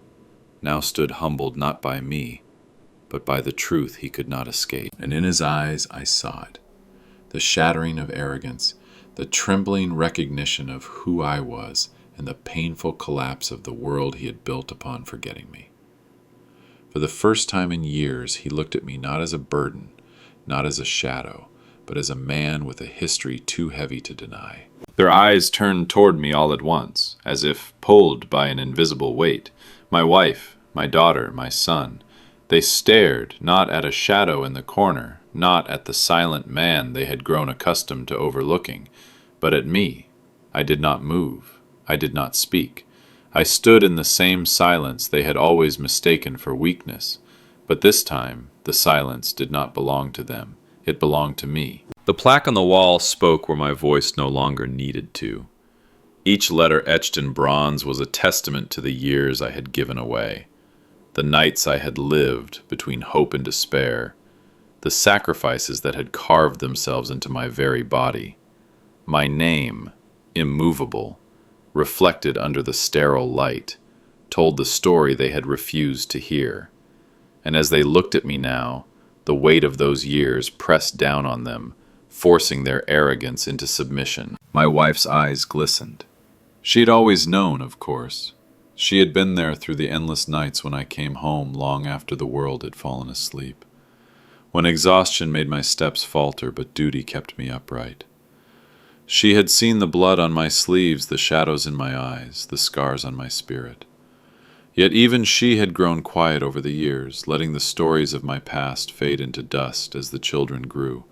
now stood humbled not by me, but by the truth he could not escape. And in his eyes I saw it, the shattering of arrogance, the trembling recognition of who I was, and the painful collapse of the world he had built upon forgetting me. For the first time in years, he looked at me not as a burden, not as a shadow, but as a man with a history too heavy to deny. Their eyes turned toward me all at once, as if pulled by an invisible weight. My wife, my daughter, my son. They stared, not at a shadow in the corner, not at the silent man they had grown accustomed to overlooking, but at me. I did not move. I did not speak. I stood in the same silence they had always mistaken for weakness, but this time the silence did not belong to them. It belonged to me. The plaque on the wall spoke where my voice no longer needed to. Each letter etched in bronze was a testament to the years I had given away, the nights I had lived between hope and despair, the sacrifices that had carved themselves into my very body. My name, immovable, reflected under the sterile light, told the story they had refused to hear. And as they looked at me now, the weight of those years pressed down on them, forcing their arrogance into submission. My wife's eyes glistened. She had always known, of course. She had been there through the endless nights when I came home long after the world had fallen asleep, when exhaustion made my steps falter but duty kept me upright. She had seen the blood on my sleeves, the shadows in my eyes, the scars on my spirit. Yet even she had grown quiet over the years, letting the stories of my past fade into dust as the children grew,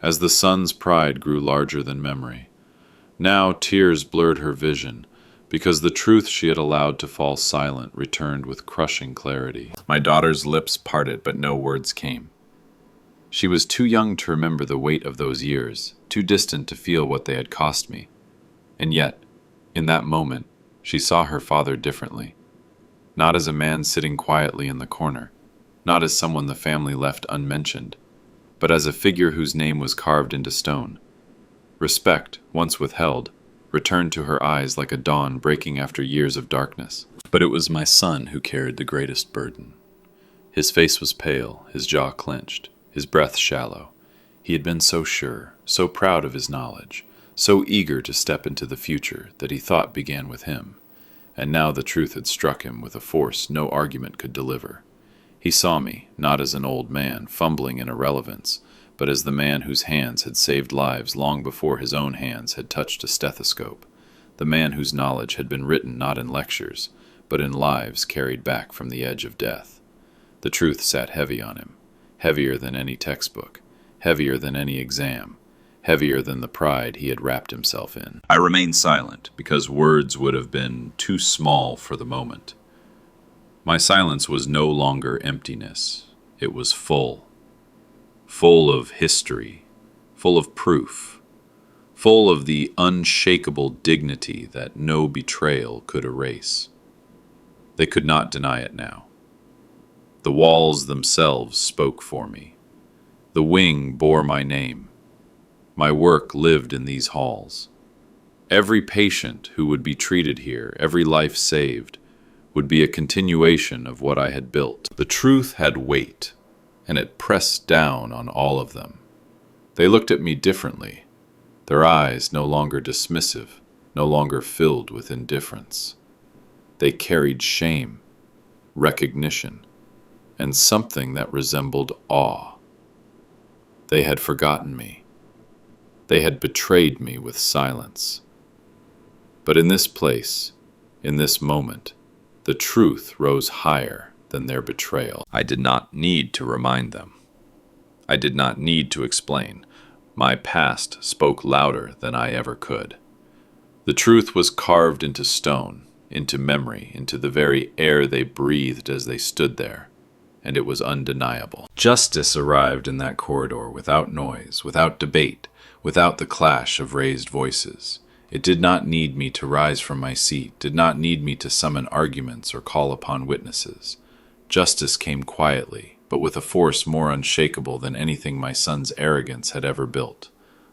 as the son's pride grew larger than memory. Now tears blurred her vision, because the truth she had allowed to fall silent returned with crushing clarity. My daughter's lips parted, but no words came. She was too young to remember the weight of those years, too distant to feel what they had cost me. And yet, in that moment, she saw her father differently. Not as a man sitting quietly in the corner, not as someone the family left unmentioned, but as a figure whose name was carved into stone. Respect, once withheld, returned to her eyes like a dawn breaking after years of darkness. But it was my son who carried the greatest burden. His face was pale, his jaw clenched, his breath shallow. He had been so sure, so proud of his knowledge, so eager to step into the future that he thought began with him. And now the truth had struck him with a force no argument could deliver. He saw me, not as an old man fumbling in irrelevance, but as the man whose hands had saved lives long before his own hands had touched a stethoscope, the man whose knowledge had been written not in lectures, but in lives carried back from the edge of death. The truth sat heavy on him, heavier than any textbook, heavier than any exam, heavier than the pride he had wrapped himself in. I remained silent, because words would have been too small for the moment. My silence was no longer emptiness. It was full of history, full of proof, full of the unshakable dignity that no betrayal could erase. They could not deny it now. The walls themselves spoke for me. The wing bore my name. My work lived in these halls. Every patient who would be treated here, every life saved, would be a continuation of what I had built. The truth had weight, and it pressed down on all of them. They looked at me differently, their eyes no longer dismissive, no longer filled with indifference. They carried shame, recognition, and something that resembled awe. They had forgotten me. They had betrayed me with silence. But in this place, in this moment, the truth rose higher than their betrayal. I did not need to remind them. I did not need to explain. My past spoke louder than I ever could. The truth was carved into stone, into memory, into the very air they breathed as they stood there, and it was undeniable. Justice arrived in that corridor without noise, without debate, without the clash of raised voices. It did not need me to rise from my seat, did not need me to summon arguments or call upon witnesses. Justice came quietly, but with a force more unshakable than anything my son's arrogance had ever built.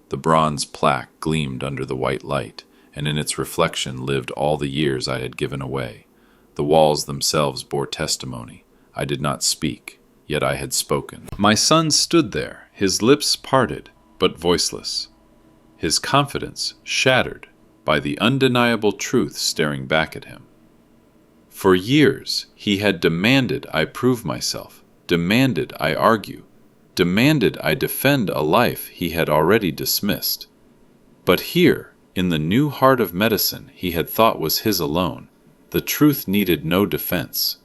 The bronze plaque gleamed under the white light, and in its reflection lived all the years I had given away. The walls themselves bore testimony. I did not speak, yet I had spoken. My son stood there, his lips parted, but voiceless. His confidence shattered by the undeniable truth staring back at him. For years, he had demanded I prove myself, demanded I argue, demanded I defend a life he had already dismissed. But here, in the new heart of medicine he had thought was his alone, the truth needed no defense.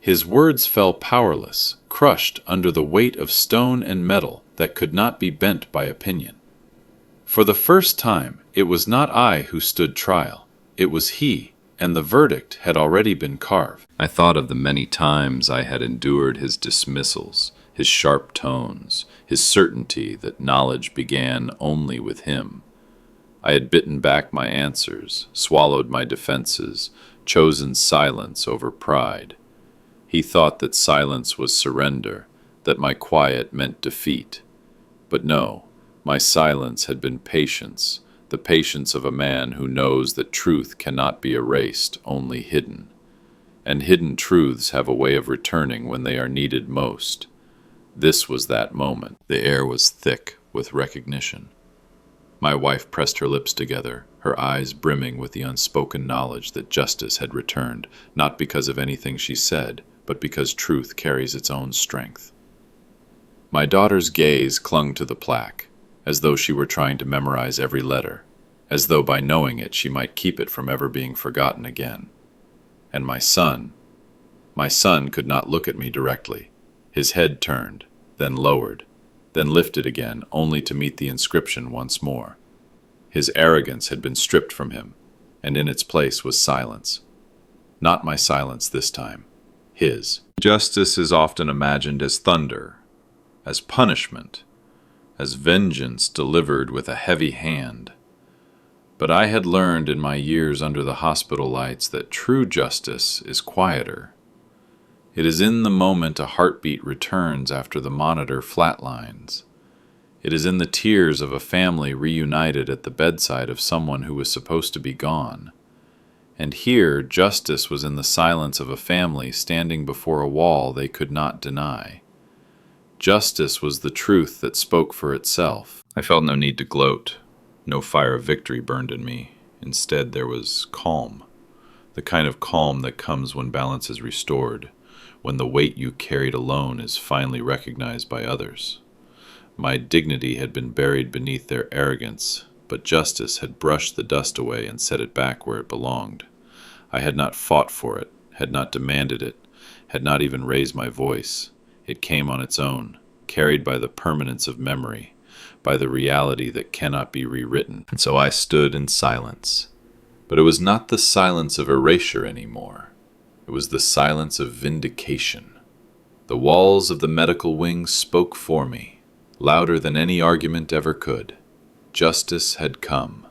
His words fell powerless, crushed under the weight of stone and metal that could not be bent by opinion. For the first time, it was not I who stood trial. It was he, and the verdict had already been carved. I thought of the many times I had endured his dismissals, his sharp tones, his certainty that knowledge began only with him. I had bitten back my answers, swallowed my defenses, chosen silence over pride. He thought that silence was surrender, that my quiet meant defeat. But no, my silence had been patience, the patience of a man who knows that truth cannot be erased, only hidden. And hidden truths have a way of returning when they are needed most. This was that moment. The air was thick with recognition. My wife pressed her lips together, her eyes brimming with the unspoken knowledge that justice had returned, not because of anything she said, but because truth carries its own strength. My daughter's gaze clung to the plaque, as though she were trying to memorize every letter, as though by knowing it she might keep it from ever being forgotten again. And my son could not look at me directly. His head turned, then lowered, then lifted again, only to meet the inscription once more. His arrogance had been stripped from him, and in its place was silence. Not my silence this time, his. Justice is often imagined as thunder, as punishment, as vengeance delivered with a heavy hand. But I had learned in my years under the hospital lights that true justice is quieter. It is in the moment a heartbeat returns after the monitor flatlines. It is in the tears of a family reunited at the bedside of someone who was supposed to be gone. And here, justice was in the silence of a family standing before a wall they could not deny. Justice was the truth that spoke for itself. I felt no need to gloat. No fire of victory burned in me. Instead, there was calm. The kind of calm that comes when balance is restored, when the weight you carried alone is finally recognized by others. My dignity had been buried beneath their arrogance, but justice had brushed the dust away and set it back where it belonged. I had not fought for it, had not demanded it, had not even raised my voice. It came on its own, carried by the permanence of memory, by the reality that cannot be rewritten. And so I stood in silence. But it was not the silence of erasure anymore. It was the silence of vindication. The walls of the medical wing spoke for me, louder than any argument ever could. Justice had come,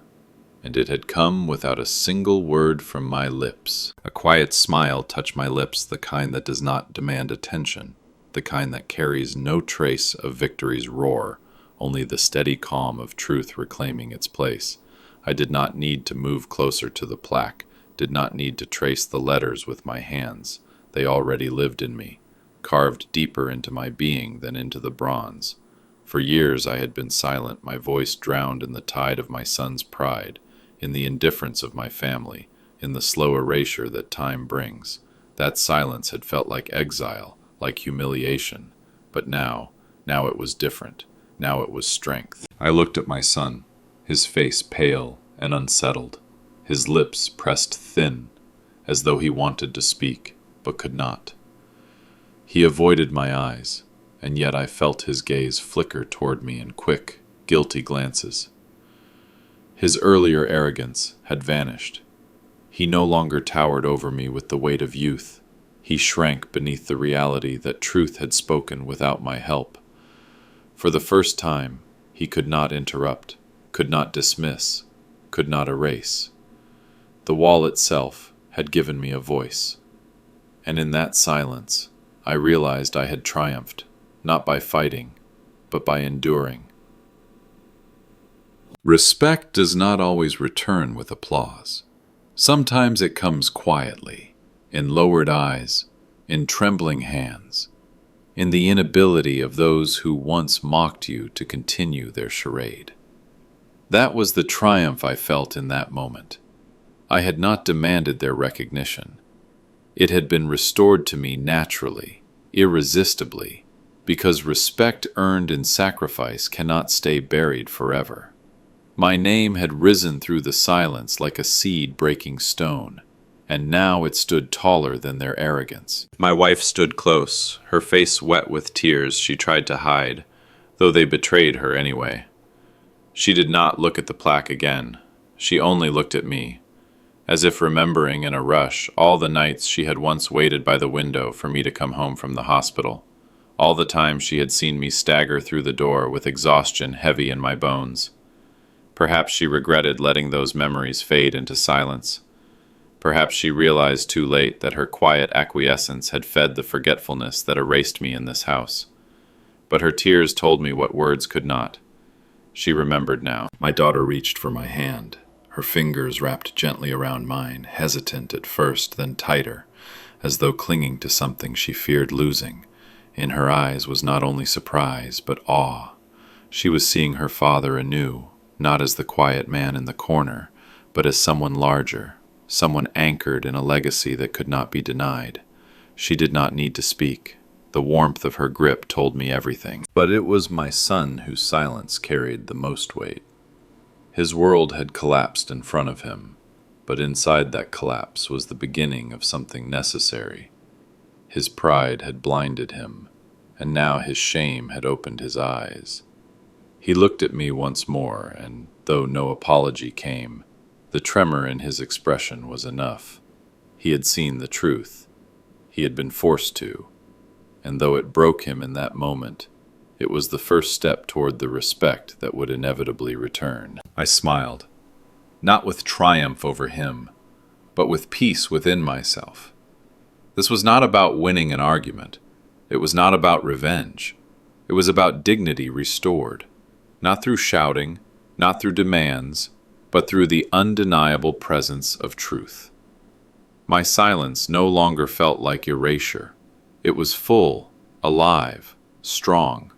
and it had come without a single word from my lips. A quiet smile touched my lips, the kind that does not demand attention, the kind that carries no trace of victory's roar, only the steady calm of truth reclaiming its place. I did not need to move closer to the plaque, did not need to trace the letters with my hands. They already lived in me, carved deeper into my being than into the bronze. For years I had been silent, my voice drowned in the tide of my son's pride, in the indifference of my family, in the slow erasure that time brings. That silence had felt like exile, like humiliation. But now it was different. Now it was strength. I looked at my son, his face pale and unsettled, his lips pressed thin, as though he wanted to speak, but could not. He avoided my eyes, and yet I felt his gaze flicker toward me in quick, guilty glances. His earlier arrogance had vanished. He no longer towered over me with the weight of youth. He shrank beneath the reality that truth had spoken without my help. For the first time, he could not interrupt, could not dismiss, could not erase. The wall itself had given me a voice. And in that silence, I realized I had triumphed, not by fighting, but by enduring. Respect does not always return with applause. Sometimes it comes quietly, in lowered eyes, in trembling hands, in the inability of those who once mocked you to continue their charade. That was the triumph I felt in that moment. I had not demanded their recognition. It had been restored to me naturally, irresistibly, because respect earned in sacrifice cannot stay buried forever. My name had risen through the silence like a seed breaking stone, and now it stood taller than their arrogance. My wife stood close, her face wet with tears she tried to hide, though they betrayed her anyway. She did not look at the plaque again. She only looked at me, as if remembering in a rush all the nights she had once waited by the window for me to come home from the hospital, all the time she had seen me stagger through the door with exhaustion heavy in my bones. Perhaps she regretted letting those memories fade into silence. Perhaps she realized too late that her quiet acquiescence had fed the forgetfulness that erased me in this house. But her tears told me what words could not. She remembered now. My daughter reached for my hand, her fingers wrapped gently around mine, hesitant at first, then tighter, as though clinging to something she feared losing. In her eyes was not only surprise, but awe. She was seeing her father anew, not as the quiet man in the corner, but as someone larger, someone anchored in a legacy that could not be denied. She did not need to speak. The warmth of her grip told me everything. But it was my son whose silence carried the most weight. His world had collapsed in front of him, but inside that collapse was the beginning of something necessary. His pride had blinded him, and now his shame had opened his eyes. He looked at me once more, and though no apology came, the tremor in his expression was enough. He had seen the truth. He had been forced to, and though it broke him in that moment, it was the first step toward the respect that would inevitably return. I smiled, not with triumph over him, but with peace within myself. This was not about winning an argument. It was not about revenge. It was about dignity restored, not through shouting, not through demands, but through the undeniable presence of truth. My silence no longer felt like erasure. It was full, alive, strong.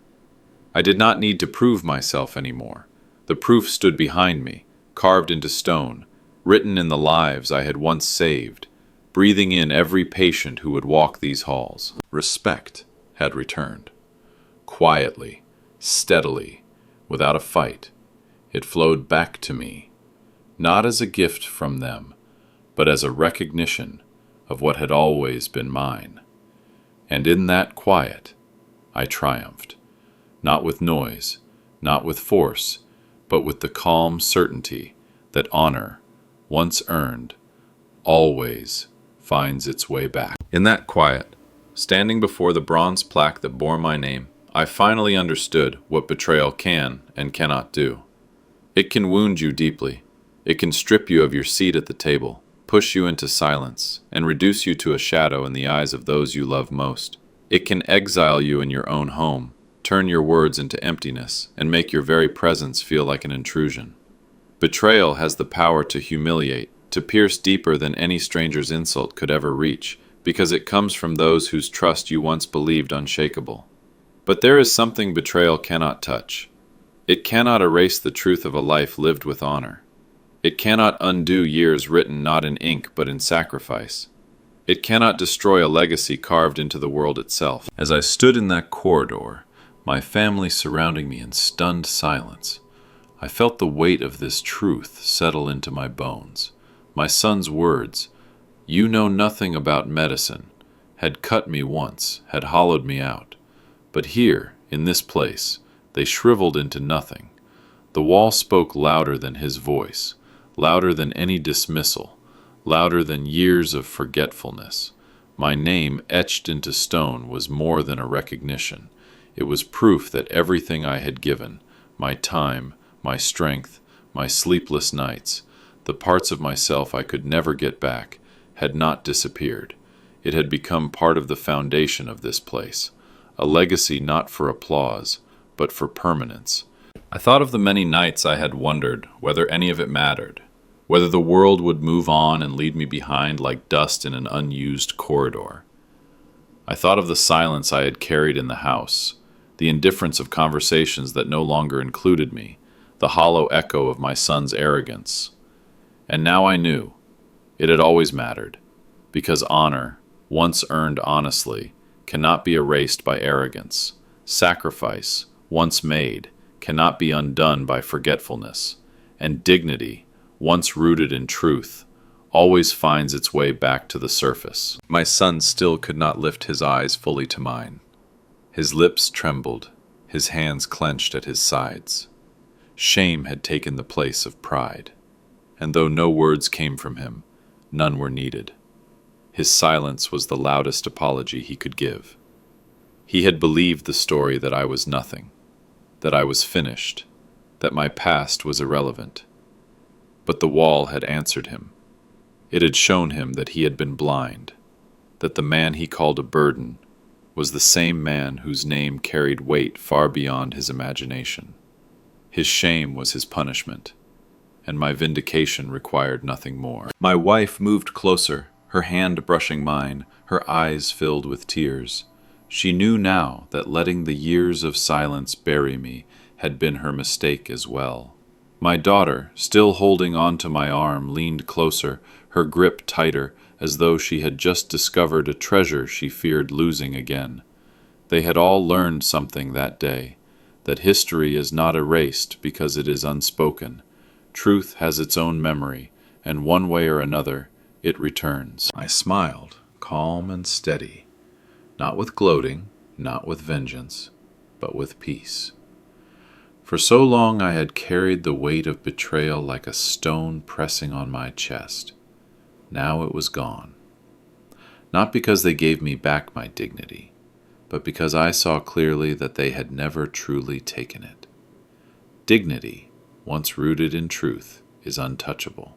I did not need to prove myself anymore. The proof stood behind me, carved into stone, written in the lives I had once saved, breathing in every patient who would walk these halls. Respect had returned. Quietly, steadily, without a fight, it flowed back to me, not as a gift from them, but as a recognition of what had always been mine. And in that quiet, I triumphed, not with noise, not with force, but with the calm certainty that honor, once earned, always finds its way back. In that quiet, standing before the bronze plaque that bore my name, I finally understood what betrayal can and cannot do. It can wound you deeply. It can strip you of your seat at the table, push you into silence, and reduce you to a shadow in the eyes of those you love most. It can exile you in your own home, turn your words into emptiness, and make your very presence feel like an intrusion. Betrayal has the power to humiliate, to pierce deeper than any stranger's insult could ever reach, because it comes from those whose trust you once believed unshakable. But there is something betrayal cannot touch. It cannot erase the truth of a life lived with honor. It cannot undo years written not in ink but in sacrifice. It cannot destroy a legacy carved into the world itself. As I stood in that corridor, my family surrounding me in stunned silence, I felt the weight of this truth settle into my bones. My son's words, "You know nothing about medicine," had cut me once, had hollowed me out. But here, in this place, they shriveled into nothing. The wall spoke louder than his voice, louder than any dismissal, louder than years of forgetfulness. My name etched into stone was more than a recognition. It was proof that everything I had given, my time, my strength, my sleepless nights, the parts of myself I could never get back, had not disappeared. It had become part of the foundation of this place, a legacy not for applause, but for permanence. I thought of the many nights I had wondered whether any of it mattered, whether the world would move on and leave me behind like dust in an unused corridor. I thought of the silence I had carried in the house, the indifference of conversations that no longer included me, the hollow echo of my son's arrogance. And now I knew it had always mattered, because honor, once earned honestly, cannot be erased by arrogance. Sacrifice, once made, cannot be undone by forgetfulness, and dignity, once rooted in truth, always finds its way back to the surface. My son still could not lift his eyes fully to mine. His lips trembled, his hands clenched at his sides. Shame had taken the place of pride, and though no words came from him, none were needed. His silence was the loudest apology he could give. He had believed the story that I was nothing, that I was finished, that my past was irrelevant. But the wall had answered him. It had shown him that he had been blind, that the man he called a burden was the same man whose name carried weight far beyond his imagination. His shame was his punishment, and my vindication required nothing more. My wife moved closer, her hand brushing mine, her eyes filled with tears. She knew now that letting the years of silence bury me had been her mistake as well. My daughter, still holding on to my arm, leaned closer, her grip tighter, as though she had just discovered a treasure she feared losing again. They had all learned something that day, that history is not erased because it is unspoken. Truth has its own memory, and one way or another, it returns. I smiled, calm and steady. Not with gloating, not with vengeance, but with peace. For so long I had carried the weight of betrayal like a stone pressing on my chest. Now it was gone. Not because they gave me back my dignity, but because I saw clearly that they had never truly taken it. Dignity, once rooted in truth, is untouchable.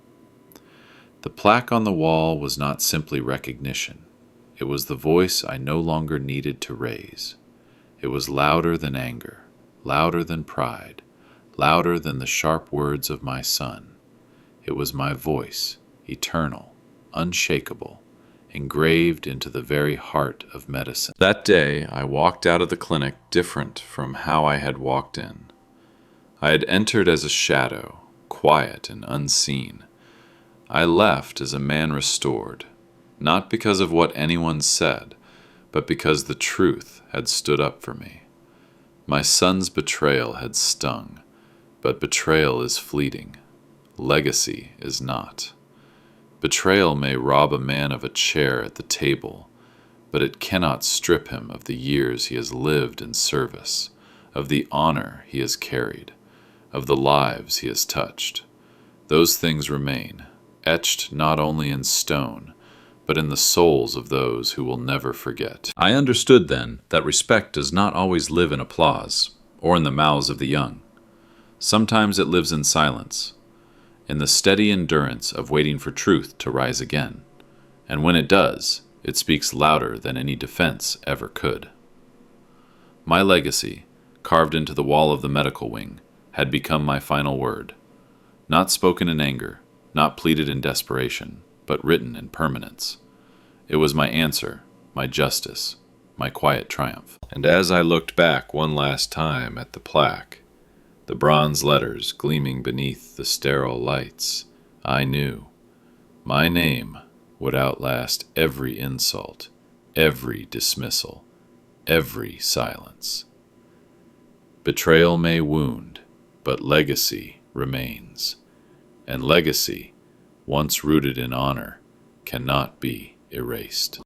The plaque on the wall was not simply recognition. It was the voice I no longer needed to raise. It was louder than anger, louder than pride, louder than the sharp words of my son. It was my voice, eternal, unshakable, engraved into the very heart of medicine. That day, I walked out of the clinic different from how I had walked in. I had entered as a shadow, quiet and unseen. I left as a man restored, not because of what anyone said, but because the truth had stood up for me. My son's betrayal had stung, but betrayal is fleeting. Legacy is not. Betrayal may rob a man of a chair at the table, but it cannot strip him of the years he has lived in service, of the honor he has carried, of the lives he has touched. Those things remain, etched not only in stone, but in the souls of those who will never forget. I understood then that respect does not always live in applause or in the mouths of the young. Sometimes it lives in silence, in the steady endurance of waiting for truth to rise again, and when it does, it speaks louder than any defense ever could. My legacy, carved into the wall of the medical wing, had become my final word, not spoken in anger, not pleaded in desperation, but written in permanence. It was my answer, my justice, my quiet triumph. And as I looked back one last time at the plaque, the bronze letters gleaming beneath the sterile lights, I knew my name would outlast every insult, every dismissal, every silence. Betrayal may wound, but legacy remains. And legacy, once rooted in honor, cannot be erased.